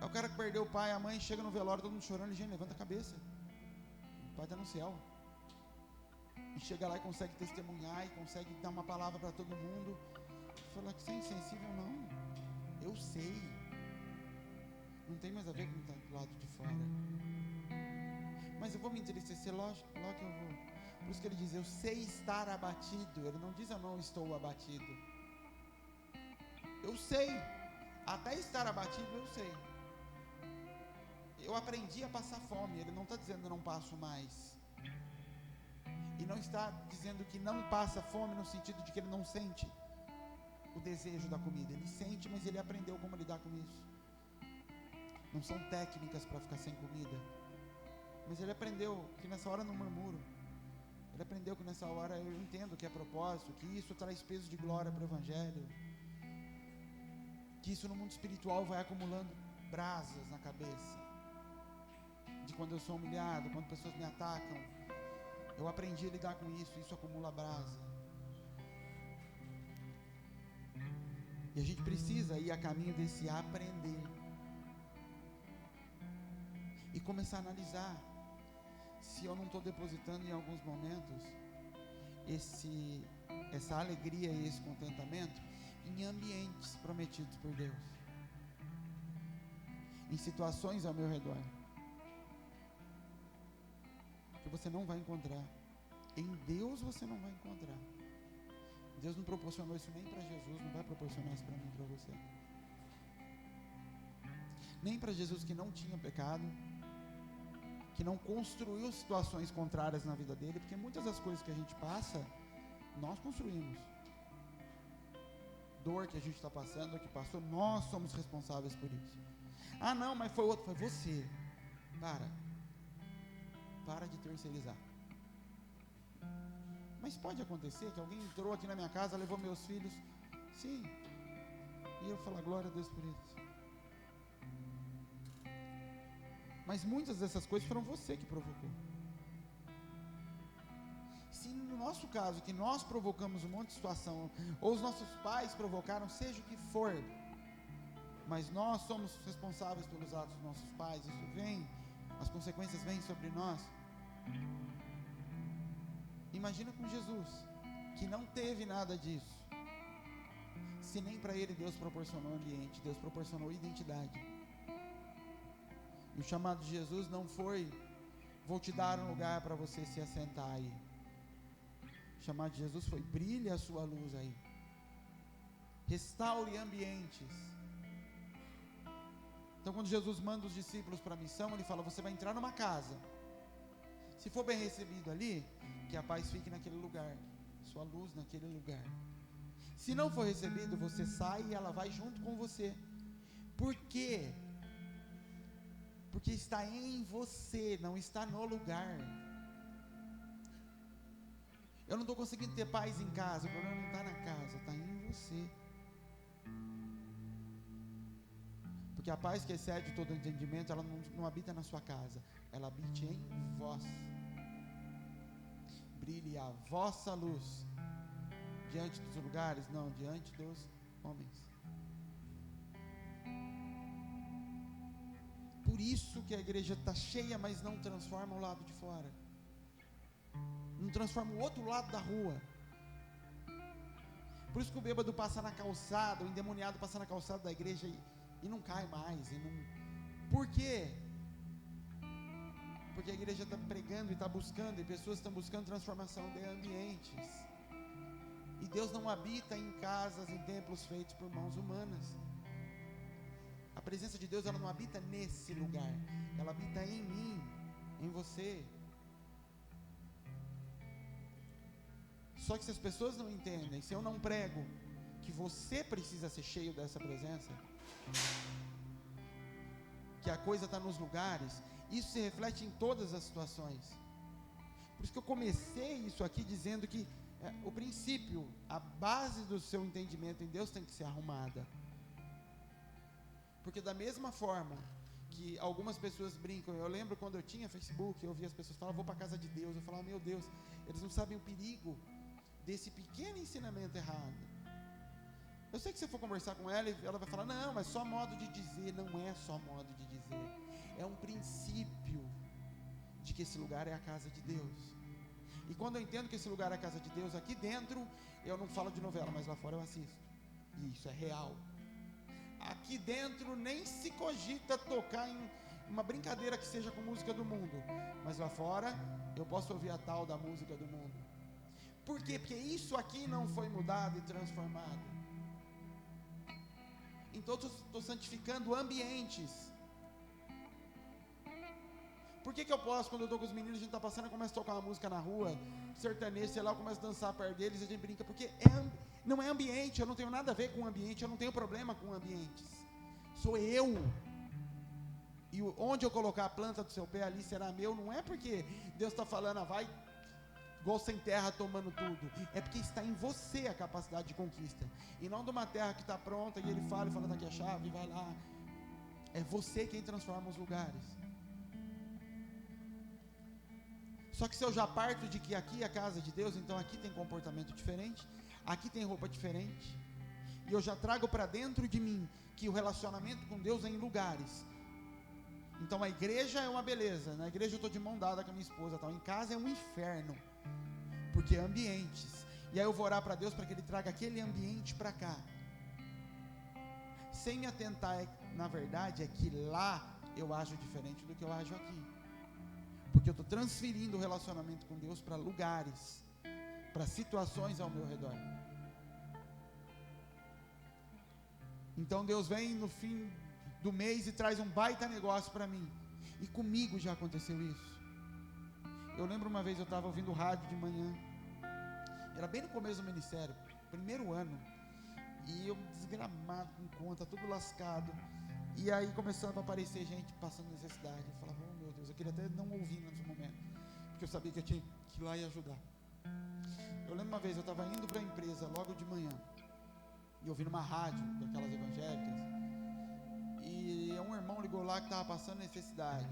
É o cara que perdeu o pai, a mãe, chega no velório, todo mundo chorando, e gente, levanta a cabeça. O pai está no céu. E chega lá e consegue testemunhar, e consegue dar uma palavra para todo mundo. Fala que você é insensível, não. Eu sei. Não tem mais a ver com o que está do lado de fora. Mas eu vou me entristecer, lógico que eu vou. Por isso que ele diz: eu sei estar abatido. Ele não diz: eu não estou abatido. Eu sei. Até estar abatido eu sei. Eu aprendi a passar fome. Ele não está dizendo eu não passo mais. E não está dizendo que não passa fome no sentido de que ele não sente o desejo da comida. Ele sente, mas ele aprendeu como lidar com isso. Não são técnicas para ficar sem comida. Mas ele aprendeu que nessa hora não murmuro. Ele aprendeu que nessa hora eu entendo que é propósito, que isso traz peso de glória para o Evangelho. Que isso no mundo espiritual vai acumulando brasas na cabeça. De quando eu sou humilhado, quando pessoas me atacam. Eu aprendi a lidar com isso, isso acumula brasa. E a gente precisa ir a caminho desse aprender. E começar a analisar se eu não estou depositando em alguns momentos essa alegria e esse contentamento em ambientes prometidos por Deus, em situações ao meu redor, que você não vai encontrar. Em Deus você não vai encontrar. Deus não proporcionou isso nem para Jesus, não vai proporcionar isso para mim e para você. Nem para Jesus, que não tinha pecado, que não construiu situações contrárias na vida dele, porque muitas das coisas que a gente passa, nós construímos. Dor que a gente está passando, que passou, nós somos responsáveis por isso. Ah não, mas foi outro, foi você. Para de terceirizar. Mas pode acontecer que alguém entrou aqui na minha casa, levou meus filhos, sim, e eu falo: glória a Deus por isso. Mas muitas dessas coisas foram você que provocou. Se no nosso caso, que nós provocamos um monte de situação, ou os nossos pais provocaram, seja o que for, mas nós somos responsáveis pelos atos dos nossos pais, isso vem, as consequências vêm sobre nós. Imagina com Jesus, que não teve nada disso. Se nem para ele Deus proporcionou ambiente, Deus proporcionou identidade. E o chamado de Jesus não foi: vou te dar um lugar para você se assentar aí. O chamado de Jesus foi: brilhe a sua luz aí. Restaure ambientes. Então quando Jesus manda os discípulos para a missão, ele fala: você vai entrar numa casa. Se for bem recebido ali, que a paz fique naquele lugar, sua luz naquele lugar. Se não for recebido, você sai e ela vai junto com você. Por quê? Porque está em você, não está no lugar. Eu não estou conseguindo ter paz em casa, o problema não está na casa, está em você. Porque a paz que excede todo entendimento, ela não habita na sua casa, ela habita em vós. Brilhe a vossa luz diante dos lugares, não, diante dos homens. Por isso que a igreja está cheia, mas não transforma o lado de fora, não transforma o outro lado da rua. Por isso que o bêbado passa na calçada, o endemoniado passa na calçada da igreja e não cai mais. Por quê? Porque a igreja está pregando e está buscando, e pessoas estão buscando transformação de ambientes. E Deus não habita em casas, em templos feitos por mãos humanas. A presença de Deus, ela não habita nesse lugar, ela habita em mim, em você. Só que se as pessoas não entendem, se eu não prego que você precisa ser cheio dessa presença, que a coisa está nos lugares, Isso se reflete em todas as situações. Por isso que eu comecei isso aqui dizendo que o princípio, a base do seu entendimento em Deus tem que ser arrumada. Porque da mesma forma que algumas pessoas brincam, eu lembro quando eu tinha Facebook, eu ouvia as pessoas falar, vou para a casa de Deus, eu falava, meu Deus, eles não sabem o perigo desse pequeno ensinamento errado. Eu sei que se eu for conversar com ela, ela vai falar, não, mas só modo de dizer. Não é só modo de dizer, é um princípio de que esse lugar é a casa de Deus. E quando eu entendo que esse lugar é a casa de Deus, aqui dentro eu não falo de novela, mas lá fora eu assisto, e isso é real. Aqui dentro nem se cogita tocar em uma brincadeira que seja com música do mundo, mas lá fora eu posso ouvir a tal da música do mundo. Por quê? Porque isso aqui não foi mudado e transformado. Então eu estou santificando ambientes. Por que eu posso, quando eu estou com os meninos, a gente está passando e começa a tocar uma música na rua, sertanejo, sei lá, eu começo a dançar perto deles, e a gente brinca, porque não é ambiente, eu não tenho nada a ver com o ambiente, eu não tenho problema com ambientes, sou eu. E onde eu colocar a planta do seu pé ali será meu, não é porque Deus está falando, vai igual sem terra tomando tudo, é porque está em você a capacidade de conquista, e não de uma terra que está pronta, e ele fala, está aqui a chave, vai lá. É você quem transforma os lugares. Só que se eu já parto de que aqui é a casa de Deus, então aqui tem comportamento diferente, aqui tem roupa diferente, e eu já trago para dentro de mim que o relacionamento com Deus é em lugares. Então a igreja é uma beleza, na igreja eu estou de mão dada com a minha esposa, tal. Em casa é um inferno, porque é ambientes, e aí eu vou orar para Deus para que Ele traga aquele ambiente para cá, sem me atentar, na verdade é que lá eu ajo diferente do que eu ajo aqui, porque eu estou transferindo o relacionamento com Deus para lugares, para situações ao meu redor. Então Deus vem no fim do mês e traz um baita negócio para mim, e comigo já aconteceu isso. Eu lembro uma vez, eu estava ouvindo rádio de manhã, era bem no começo do ministério, primeiro ano, e eu desgramado com conta, tudo lascado, e aí começando a aparecer gente passando necessidade. Eu falava, oh meu Deus, eu queria até não ouvir nesse momento, porque eu sabia que eu tinha que ir lá e ajudar. Eu lembro uma vez, eu estava indo para a empresa logo de manhã, e eu ouvi numa rádio, daquelas evangélicas, e um irmão ligou lá que estava passando necessidade,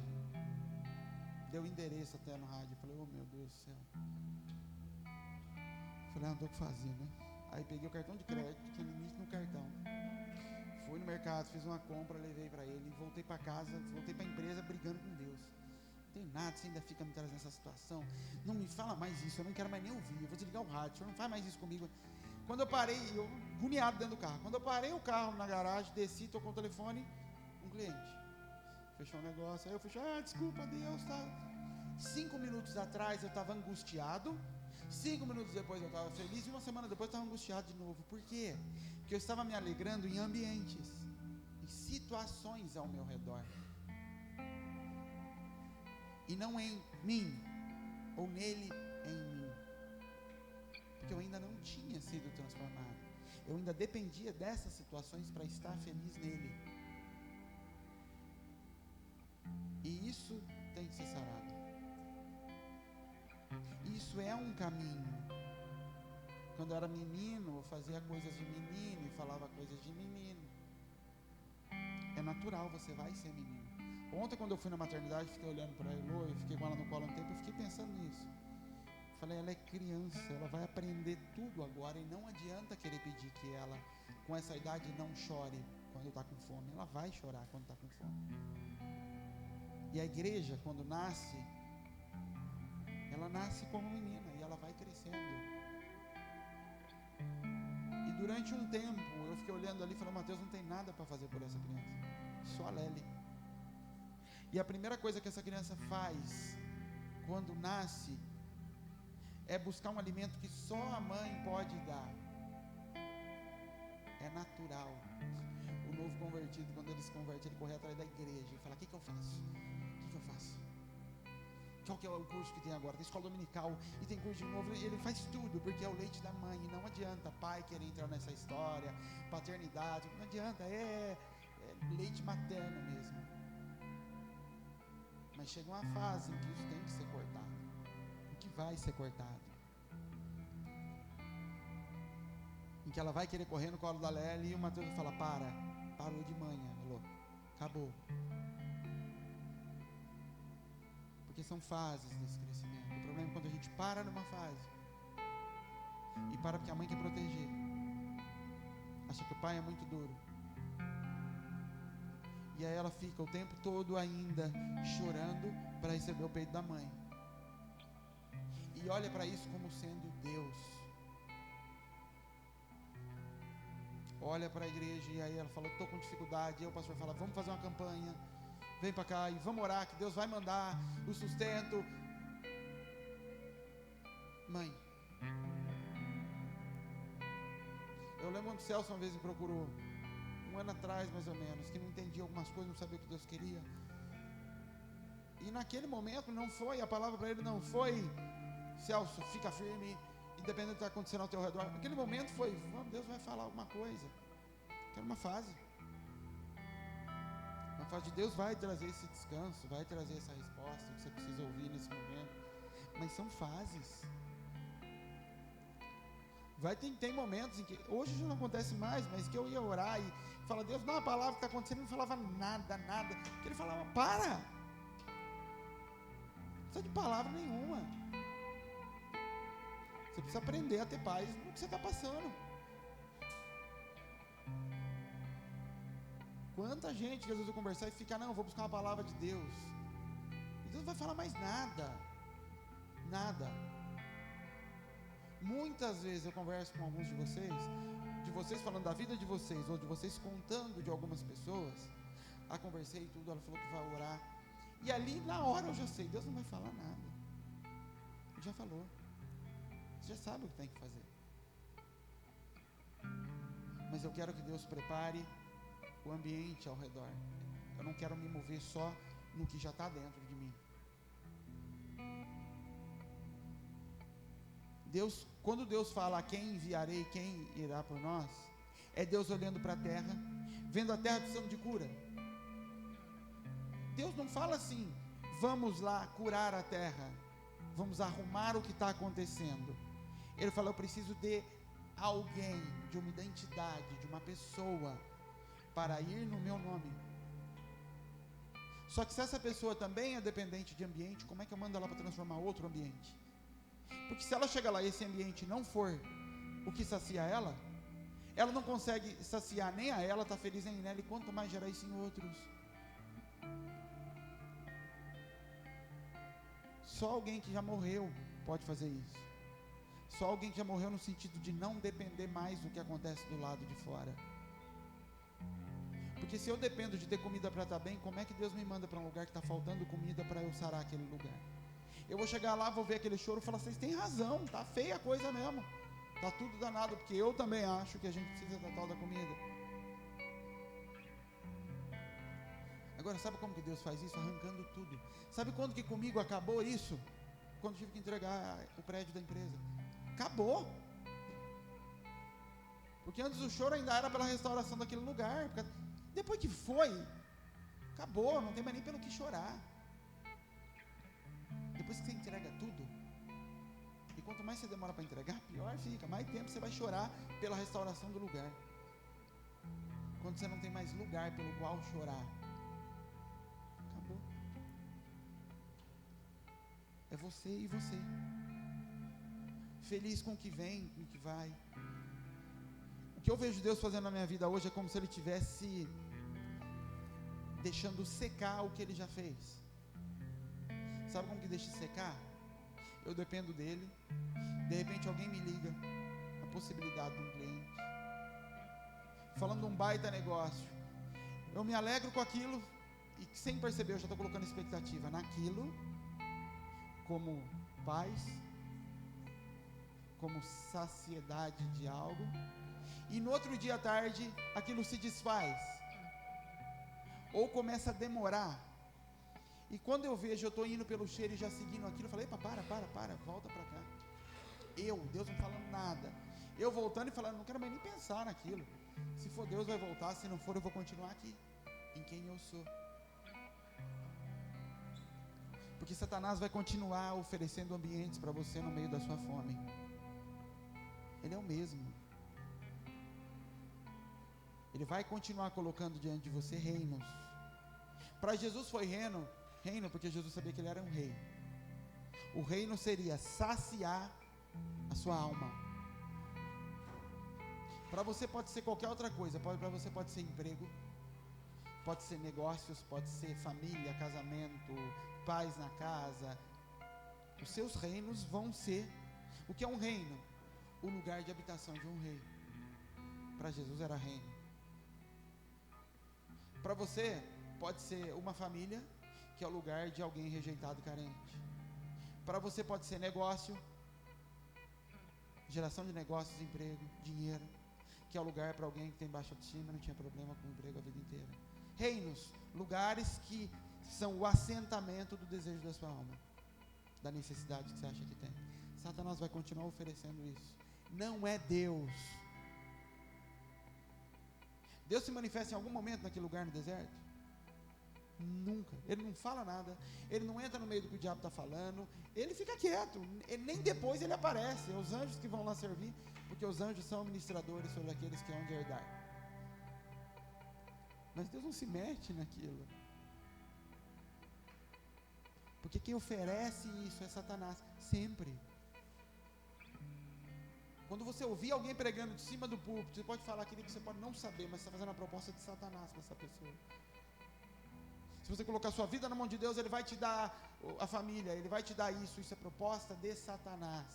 deu o endereço até no rádio. Eu falei, oh meu Deus do céu. Eu falei, não tem o que fazer, né? Aí peguei o cartão de crédito, tinha limite no cartão, fui no mercado, fiz uma compra, levei para ele, voltei para casa, voltei para a empresa brigando com Deus. Não tem nada, você ainda fica me trazendo essa situação, não me fala mais isso, eu não quero mais nem ouvir, eu vou desligar o rádio, o senhor não faz mais isso comigo. Quando eu parei, eu agoniado dentro do carro, quando eu parei o carro na garagem, desci, tocou o telefone, um cliente, fechou o negócio, aí eu fechei, desculpa Deus, tá? 5 minutos atrás eu estava angustiado, 5 minutos depois eu estava feliz, e uma semana depois eu estava angustiado de novo. Por quê? Porque eu estava me alegrando em ambientes, em situações ao meu redor, e não em mim, ou nele em mim, porque eu ainda não tinha sido transformado, eu ainda dependia dessas situações para estar feliz nele, e isso tem que ser sarado. Isso é um caminho. Quando eu era menino, eu fazia coisas de menino e falava coisas de menino. É natural, você vai ser menino. Ontem, quando eu fui na maternidade, fiquei olhando para a Elô, eu fiquei com ela no colo um tempo, eu fiquei pensando nisso. Falei, ela é criança, ela vai aprender tudo agora, e não adianta querer pedir que ela, com essa idade, não chore quando está com fome. Ela vai chorar quando está com fome. E a igreja, quando nasce, ela nasce como menina e ela vai crescendo. E durante um tempo eu fiquei olhando ali e falei, Mateus, não tem nada para fazer por essa criança, só a Lely. E a primeira coisa que essa criança faz quando nasce é buscar um alimento que só a mãe pode dar. É natural. O novo convertido, quando ele se converte, ele corre atrás da igreja e fala, o que eu faço? O que eu faço? Qual que é o curso que tem agora? Tem escola dominical e tem curso de novo, e ele faz tudo, porque é o leite da mãe, e não adianta pai querer entrar nessa história, paternidade, não adianta, é leite materno mesmo. Mas chega uma fase em que isso tem que ser cortado, em que vai ser cortado, em que ela vai querer correr no colo da Lely e o Mateus vai falar: parou de manhã, Elô, acabou. Porque são fases desse crescimento. O problema é quando a gente para numa fase e para porque a mãe quer proteger, acha que o pai é muito duro, e aí ela fica o tempo todo ainda chorando para receber o peito da mãe, e olha para isso como sendo Deus. Olha para a igreja e aí ela fala: estou com dificuldade. E aí o pastor fala: vamos fazer uma campanha, vem para cá e vamos orar que Deus vai mandar o sustento. Mãe, eu lembro quando o Celso uma vez me procurou, um ano atrás mais ou menos, que não entendia algumas coisas, não sabia o que Deus queria, e naquele momento não foi, a palavra para ele não foi: Celso, fica firme, independente do que está acontecendo ao teu redor. Naquele momento foi: Deus vai falar alguma coisa. Que era uma fase de Deus vai trazer esse descanso, vai trazer essa resposta que você precisa ouvir nesse momento. Mas são fases. Tem momentos em que, hoje já não acontece mais, mas que eu ia orar e falar: Deus, dá uma palavra que está acontecendo, e não falava nada, que ele falava: para, não precisa de palavra nenhuma, você precisa aprender a ter paz no que você está passando. Quanta gente que às vezes eu conversar e fica: não, vou buscar uma palavra de Deus, e Deus não vai falar mais nada. Muitas vezes eu converso com alguns de vocês falando da vida de vocês, ou de vocês contando de algumas pessoas. Conversei e tudo, ela falou que vai orar, e ali na hora eu já sei: Deus não vai falar nada, Ele já falou, você já sabe o que tem que fazer. Mas eu quero que Deus prepare o ambiente ao redor. Eu não quero me mover só no que já está dentro de mim. Quando Deus fala: a quem enviarei, quem irá por nós, é Deus olhando para a terra, vendo a terra precisando de cura. Deus não fala assim: vamos lá curar a terra, vamos arrumar o que está acontecendo. Ele fala: eu preciso de alguém, de uma identidade, de uma pessoa, para ir no meu nome. Só que se essa pessoa também é dependente de ambiente, como é que eu mando ela para transformar outro ambiente? Porque se ela chega lá e esse ambiente não for o que sacia ela não consegue saciar nem a ela, está feliz nem nela, e quanto mais gerar isso em outros. Só alguém que já morreu pode fazer isso. Só alguém que já morreu no sentido de não depender mais do que acontece do lado de fora. Porque se eu dependo de ter comida para estar bem, como é que Deus me manda para um lugar que está faltando comida para eu sarar aquele lugar? Eu vou chegar lá, vou ver aquele choro e falar: vocês têm razão, está feia a coisa mesmo, está tudo danado, porque eu também acho que a gente precisa da tal da comida. Agora, sabe como que Deus faz isso? Arrancando tudo. Sabe quando que comigo acabou isso? Quando tive que entregar o prédio da empresa. Acabou. Porque antes o choro ainda era pela restauração daquele lugar. Depois que foi, acabou, não tem mais nem pelo que chorar. Depois que você entrega tudo, e quanto mais você demora para entregar, pior fica, mais tempo você vai chorar pela restauração do lugar. Quando você não tem mais lugar pelo qual chorar, acabou. É você e você, feliz com o que vem, com o que vai. O que eu vejo Deus fazendo na minha vida hoje é como se Ele estivesse deixando secar o que Ele já fez. Sabe como que deixa secar? Eu dependo dEle. De repente alguém me liga, a possibilidade de um cliente, falando de um baita negócio. Eu me alegro com aquilo, e sem perceber eu já estou colocando expectativa naquilo, como paz, como saciedade de algo, e no outro dia à tarde aquilo se desfaz, ou começa a demorar, e quando eu vejo, eu estou indo pelo cheiro e já seguindo aquilo, eu falei: epa, para, volta para cá. Deus não falando nada, eu voltando e falando: não quero mais nem pensar naquilo. Se for Deus vai voltar, se não for eu vou continuar aqui, em quem eu sou. Porque Satanás vai continuar oferecendo ambientes para você no meio da sua fome. Ele é o mesmo. Ele vai continuar colocando diante de você reinos. Para Jesus foi reino porque Jesus sabia que ele era um rei. O reino seria saciar a sua alma. Para você pode ser qualquer outra coisa. Para você pode ser emprego, pode ser negócios, pode ser família, casamento, paz na casa. Os seus reinos vão ser, o que é um reino? O lugar de habitação de um rei. Para Jesus era reino. Para você pode ser uma família, que é o lugar de alguém rejeitado e carente. Para você pode ser negócio, geração de negócios, emprego, dinheiro, que é o lugar para alguém que tem baixa autoestima, não tinha problema com o emprego a vida inteira. Reinos, lugares que são o assentamento do desejo da sua alma, da necessidade que você acha que tem. Satanás vai continuar oferecendo isso. Não é Deus. Deus se manifesta em algum momento naquele lugar no deserto? Nunca. Ele não fala nada, ele não entra no meio do que o diabo está falando, ele fica quieto, nem depois ele aparece. É os anjos que vão lá servir, porque os anjos são ministradores sobre aqueles que hão de herdar. Mas Deus não se mete naquilo, porque quem oferece isso é Satanás, sempre. Quando você ouvir alguém pregando de cima do púlpito, você pode falar aquilo que você pode não saber, mas você está fazendo a proposta de Satanás para essa pessoa. Se você colocar sua vida na mão de Deus, Ele vai te dar a família, Ele vai te dar isso é proposta de Satanás.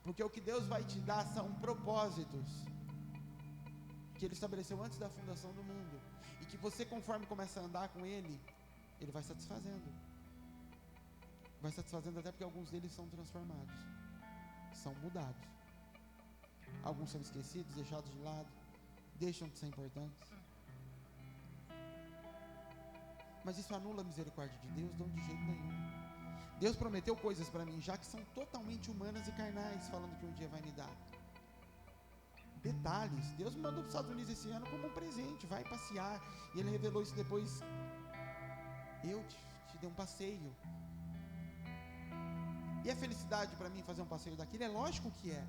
Porque o que Deus vai te dar são propósitos que Ele estabeleceu antes da fundação do mundo, e que você, conforme começa a andar com Ele, Ele vai satisfazendo. Vai satisfazendo até porque alguns deles são transformados, são mudados. Alguns são esquecidos, deixados de lado, deixam de ser importantes. Mas isso anula a misericórdia de Deus? Não, de jeito nenhum. Deus prometeu coisas para mim já que são totalmente humanas e carnais, falando que um dia vai me dar. Detalhes. Deus me mandou para os Estados Unidos esse ano como um presente, vai passear. E Ele revelou isso depois. Eu te dei um passeio. E a felicidade para mim fazer um passeio daquilo? É lógico que é.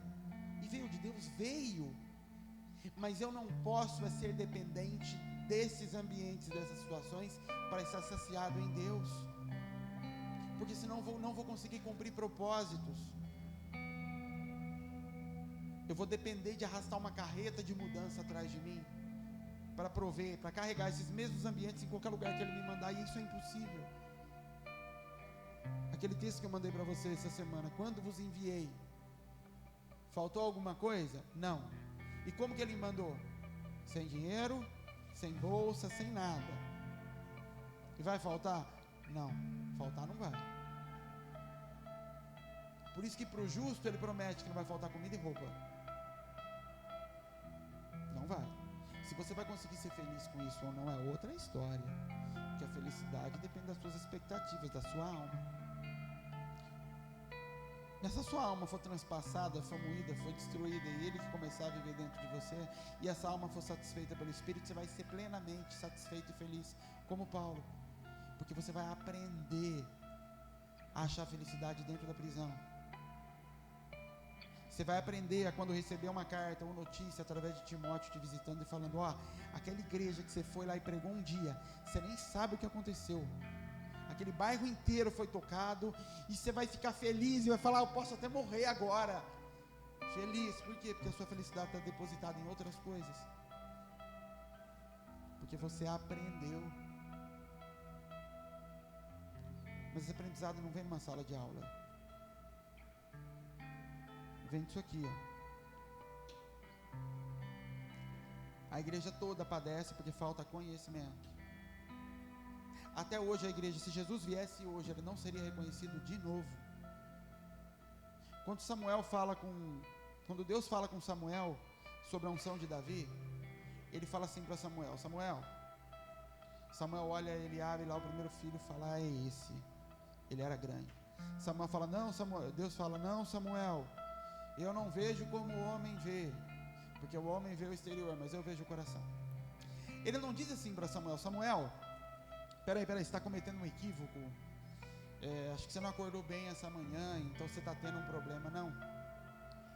E veio de Deus? Veio. Mas eu não posso ser dependente desses ambientes, dessas situações, para estar saciado em Deus, porque senão não vou conseguir cumprir propósitos. Eu vou depender de arrastar uma carreta de mudança atrás de mim, para prover, para carregar esses mesmos ambientes em qualquer lugar que Ele me mandar, e isso é impossível. Aquele texto que eu mandei para você essa semana, quando vos enviei, faltou alguma coisa? Não. E como que Ele me mandou? Sem dinheiro, sem bolsa, sem nada. E vai faltar? Não, faltar não vai. Por isso que para o justo Ele promete que não vai faltar comida e roupa. Não vai. Se você vai conseguir ser feliz com isso ou não é outra história, porque a felicidade depende das suas expectativas, da sua alma. Nessa sua alma for transpassada, for moída, for destruída, e Ele que começar a viver dentro de você, e essa alma for satisfeita pelo Espírito, você vai ser plenamente satisfeito e feliz, como Paulo, porque você vai aprender a achar felicidade dentro da prisão. Você vai aprender a, quando receber uma carta ou notícia através de Timóteo te visitando e falando, aquela igreja que você foi lá e pregou um dia, você nem sabe o que aconteceu. Aquele bairro inteiro foi tocado, e você vai ficar feliz e vai falar, eu posso até morrer agora. Feliz, por quê? Porque a sua felicidade está depositada em outras coisas. Porque você aprendeu. Mas esse aprendizado não vem numa sala de aula. Vem disso aqui, A igreja toda padece porque falta conhecimento. Até hoje a igreja, se Jesus viesse hoje, Ele não seria reconhecido de novo. Quando Deus fala com Samuel sobre a unção de Davi, Ele fala assim para Samuel, Samuel olha Eliabe lá, o primeiro filho, fala, é esse. Ele era grande. Samuel fala, não, Samuel. Deus fala, não, Samuel, eu não vejo como o homem vê, porque o homem vê o exterior, mas eu vejo o coração. Ele não diz assim para Samuel, peraí, você está cometendo um equívoco. acho que você não acordou bem essa manhã, então você está tendo um problema. Não.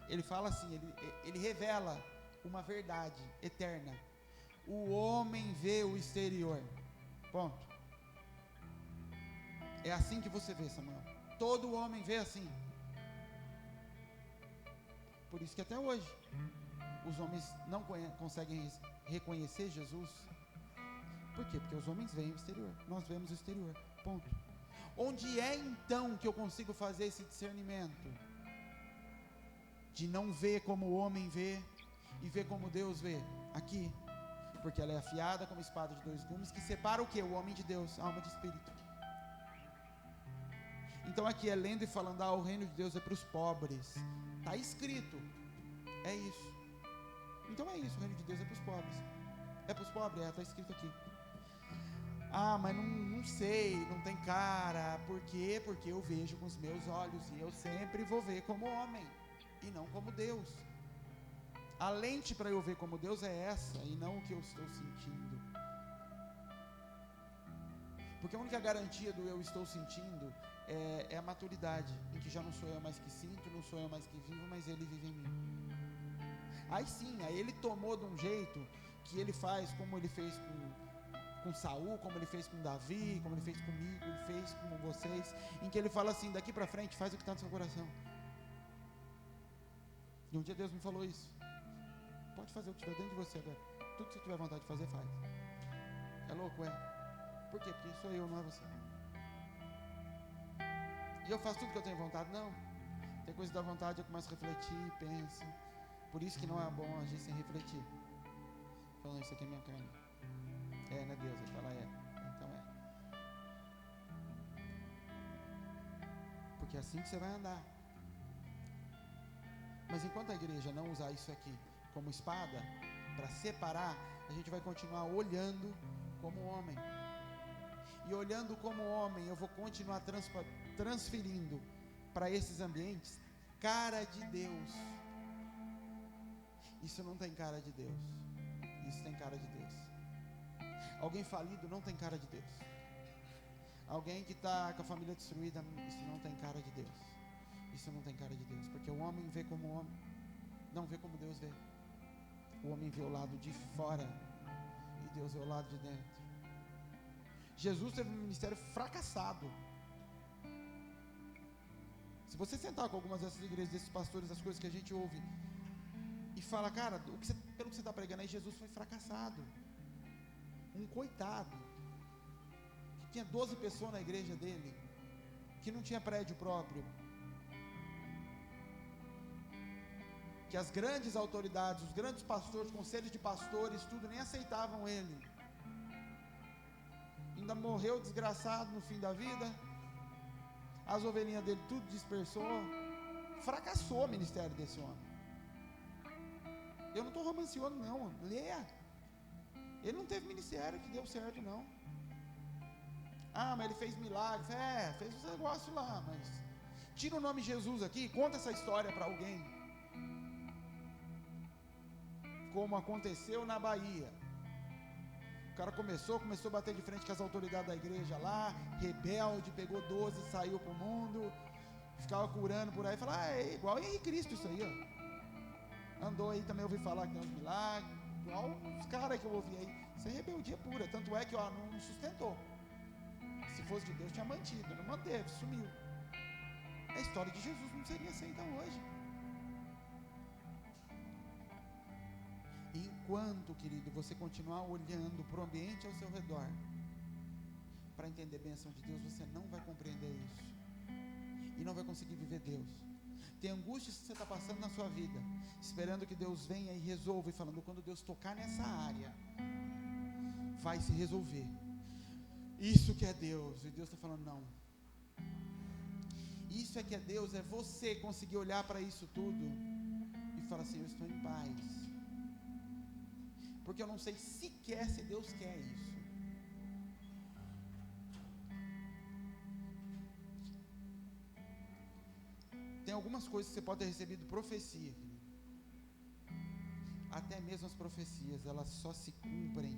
Ele fala assim, ele revela uma verdade eterna. O homem vê o exterior. Ponto. É assim que você vê, Samuel. Todo homem vê assim. Por isso que até hoje os homens não conseguem reconhecer Jesus. Por quê? Porque os homens veem o exterior. Nós vemos o exterior. Ponto. Onde é então que eu consigo fazer esse discernimento? De não ver como o homem vê e ver como Deus vê. Aqui. Porque ela é afiada como espada de dois gumes, que separa o quê? O homem de Deus, alma de espírito. Então aqui é lendo e falando, o reino de Deus é para os pobres. Está escrito. É isso. Então é isso, o reino de Deus é para os pobres. É para os pobres? Está escrito aqui. Mas não sei, não tem cara. Por quê? Porque eu vejo com os meus olhos e eu sempre vou ver como homem e não como Deus. A lente para eu ver como Deus é essa e não o que eu estou sentindo. Porque a única garantia do eu estou sentindo é a maturidade, em que já não sou eu mais que sinto, não sou eu mais que vivo, mas Ele vive em mim. Aí sim, aí Ele tomou de um jeito que Ele faz como Ele fez com Saul, como Ele fez com Davi, como Ele fez comigo, Ele fez com vocês, em que Ele fala assim, daqui para frente faz o que está no seu coração. E um dia Deus me falou isso. Pode fazer o que estiver dentro de você agora. Tudo que você tiver vontade de fazer, faz. É louco, é? Por quê? Porque sou eu, não é você. E eu faço tudo que eu tenho vontade? Não. Tem coisa que dá vontade, eu começo a refletir, penso. Por isso que não é bom agir sem refletir. Falando, isso aqui é minha carne. Né, Deus? Ele fala, então Porque é assim que você vai andar. Mas enquanto a igreja não usar isso aqui como espada, para separar, a gente vai continuar olhando como homem. E olhando como homem, eu vou continuar transferindo para esses ambientes cara de Deus. Isso não tem cara de Deus. Isso tem cara de Deus. Alguém falido não tem cara de Deus. Alguém que está com a família destruída, isso não tem cara de Deus. Isso não tem cara de Deus. Porque o homem vê como homem, não vê como Deus vê. O homem vê o lado de fora e Deus vê o lado de dentro. Jesus teve um ministério fracassado. Se você sentar com algumas dessas igrejas, desses pastores, as coisas que a gente ouve e fala, cara, pelo que você está pregando aí, Jesus foi fracassado. Um coitado que tinha 12 pessoas na igreja dele, que não tinha prédio próprio, que as grandes autoridades, os grandes pastores, conselhos de pastores, tudo, nem aceitavam ele. Ainda morreu desgraçado no fim da vida. As ovelhinhas dele tudo dispersou. Fracassou o ministério desse homem. Eu não estou romanceando não, leia. Ele não teve ministério que deu certo não. Mas ele fez milagres. Fez os negócios lá, mas tira o nome Jesus aqui, conta essa história para alguém. Como aconteceu na Bahia. O cara começou a bater de frente com as autoridades da igreja lá, rebelde, pegou 12, saiu pro mundo, ficava curando por aí, falava, é igual Henrique Cristo isso aí, ó. Andou aí, também ouvi falar que tem uns milagres, igual os caras que eu ouvi aí. Isso é rebeldia pura, tanto é que não sustentou. Se fosse de Deus tinha mantido, não manteve, sumiu. A história de Jesus não seria aceita hoje. Enquanto, querido, você continuar olhando para o ambiente ao seu redor, para entender a bênção de Deus, você não vai compreender isso. E não vai conseguir viver Deus. Tem angústias que você está passando na sua vida, esperando que Deus venha e resolva, e falando, quando Deus tocar nessa área, vai se resolver. Isso que é Deus. E Deus está falando, não. Isso é que é Deus, é você conseguir olhar para isso tudo e falar assim, eu estou em paz. Porque eu não sei sequer se Deus quer isso. Tem algumas coisas que você pode ter recebido profecia. Até mesmo as profecias, elas só se cumprem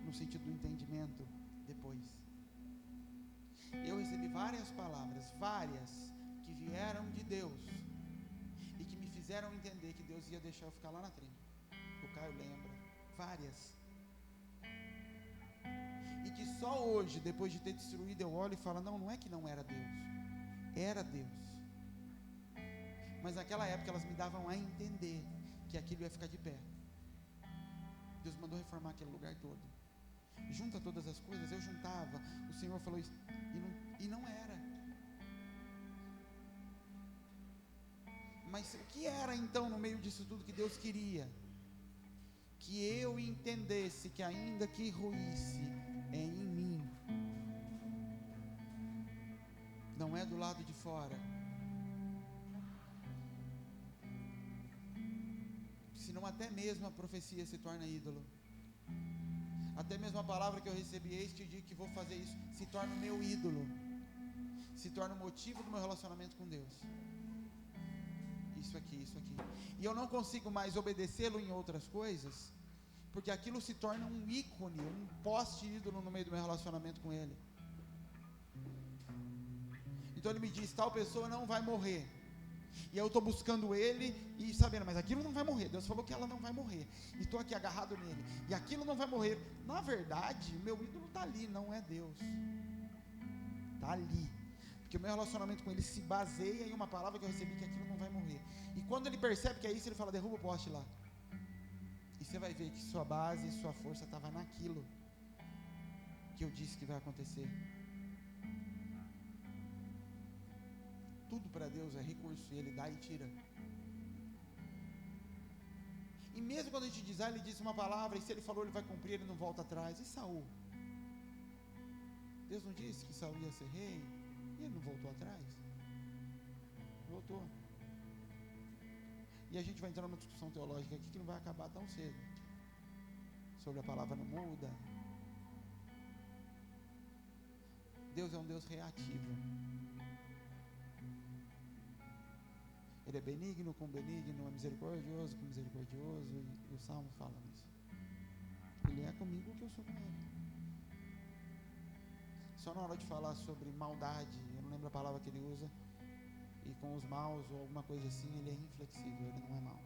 no sentido do entendimento depois. Eu recebi várias palavras, várias, que vieram de Deus e que me fizeram entender que Deus ia deixar eu ficar lá na trilha. O Caio lembra, várias. E que só hoje, depois de ter destruído, eu olho e falo, não é que não era Deus, era Deus. Mas naquela época elas me davam a entender que aquilo ia ficar de pé. Deus mandou reformar aquele lugar todo. Junta todas as coisas, eu juntava. O Senhor falou isso, e não era. Mas o que era então no meio disso tudo que Deus queria? Que eu entendesse que ainda que ruísse é em mim, não é do lado de fora. Senão até mesmo a profecia se torna ídolo. Até mesmo a palavra que eu recebi, eis te digo que vou fazer isso, se torna o meu ídolo, se torna o motivo do meu relacionamento com Deus. Isso aqui. E eu não consigo mais obedecê-lo em outras coisas, porque aquilo se torna um ícone, um poste ídolo no meio do meu relacionamento com Ele. Então Ele me diz, tal pessoa não vai morrer. E eu estou buscando Ele e sabendo, mas aquilo não vai morrer. Deus falou que ela não vai morrer. E estou aqui agarrado nele. E aquilo não vai morrer. Na verdade, o meu ídolo está ali, não é Deus. Está ali. Porque o meu relacionamento com Ele se baseia em uma palavra que eu recebi, que aquilo não vai morrer. E quando Ele percebe que é isso, Ele fala, derruba o poste lá. E você vai ver que sua base e sua força estava naquilo que eu disse que vai acontecer. Tudo para Deus é recurso, e Ele dá e tira. E mesmo quando a gente diz, Ele disse uma palavra, e se Ele falou, Ele vai cumprir, Ele não volta atrás. E Saul? Deus não disse que Saul ia ser rei? E ele não voltou atrás? Voltou. E a gente vai entrar numa discussão teológica aqui que não vai acabar tão cedo. Sobre a palavra não muda. Deus é um Deus reativo. Ele é benigno com benigno, é misericordioso com misericordioso, e o Salmo fala nisso. Ele é comigo o que eu sou com ele. Só na hora de falar sobre maldade, eu não lembro a palavra que ele usa, e com os maus ou alguma coisa assim, ele é inflexível, ele não é mau,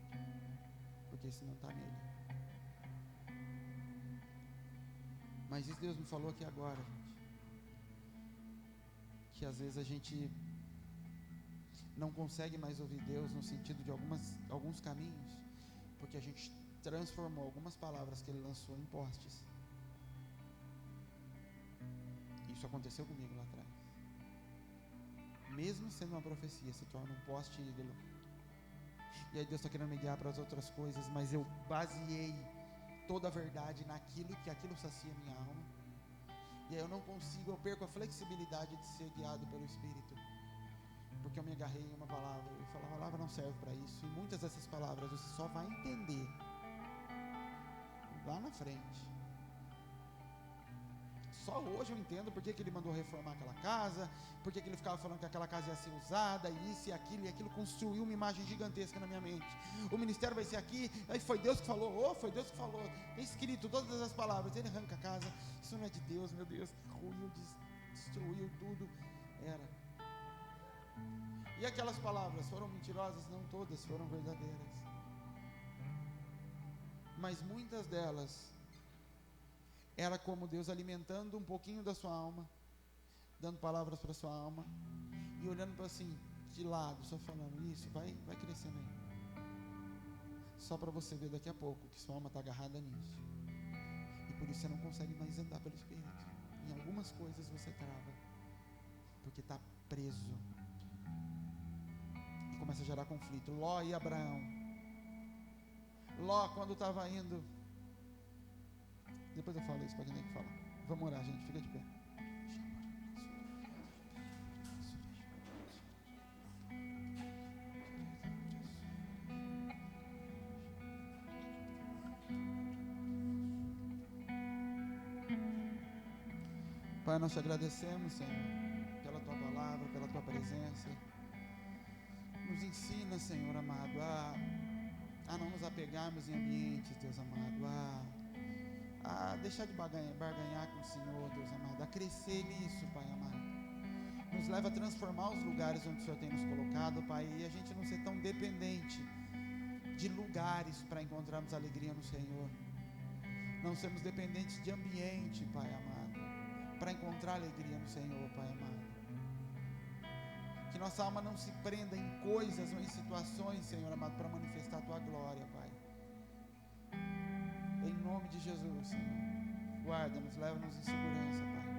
porque isso não está nele. Mas isso Deus me falou aqui agora, gente, que às vezes a gente não consegue mais ouvir Deus no sentido de alguns caminhos, porque a gente transformou algumas palavras que Ele lançou em postes. Isso aconteceu comigo lá atrás. Mesmo sendo uma profecia, se torna um poste ídolo. E aí Deus está querendo me guiar para as outras coisas, mas eu baseei toda a verdade naquilo, que aquilo sacia minha alma. E aí eu perco a flexibilidade de ser guiado pelo Espírito, porque eu me agarrei em uma palavra, eu falo, a palavra não serve para isso, e muitas dessas palavras você só vai entender lá na frente. Só hoje eu entendo porque que ele mandou reformar aquela casa, porque que ele ficava falando que aquela casa ia ser usada, e isso e aquilo construiu uma imagem gigantesca na minha mente. O ministério vai ser aqui, aí foi Deus que falou, foi Deus que falou, tem escrito todas as palavras, ele arranca a casa, isso não é de Deus, meu Deus, ruiu, destruiu tudo, era. E aquelas palavras foram mentirosas? Não todas, foram verdadeiras. Mas muitas delas era como Deus alimentando um pouquinho da sua alma, dando palavras para a sua alma, e olhando para assim, de lado, só falando isso, vai crescendo aí. Só para você ver daqui a pouco que sua alma está agarrada nisso. E por isso você não consegue mais andar pelo Espírito. Em algumas coisas você trava, porque está preso. E começa a gerar conflito. Ló e Abraão. Ló, quando estava indo... Depois eu falo isso para quem tem que falar. Vamos orar, gente, fica de pé. Pai, nós te agradecemos, Senhor, pela Tua palavra, pela Tua presença. Nos ensina, Senhor amado, a não nos apegarmos em ambientes, Deus amado, a deixar de barganhar com o Senhor, Deus amado, a crescer nisso, Pai amado. nos leva a transformar os lugares onde o Senhor tem nos colocado, Pai, e a gente não ser tão dependente de lugares para encontrarmos alegria no Senhor. Não sermos dependentes de ambiente, Pai amado, para encontrar alegria no Senhor, Pai amado. Que nossa alma não se prenda em coisas ou em situações, Senhor amado, para manifestar a Tua glória, Pai. Em nome de Jesus, Senhor. Guarda-nos, leva-nos em segurança, Pai.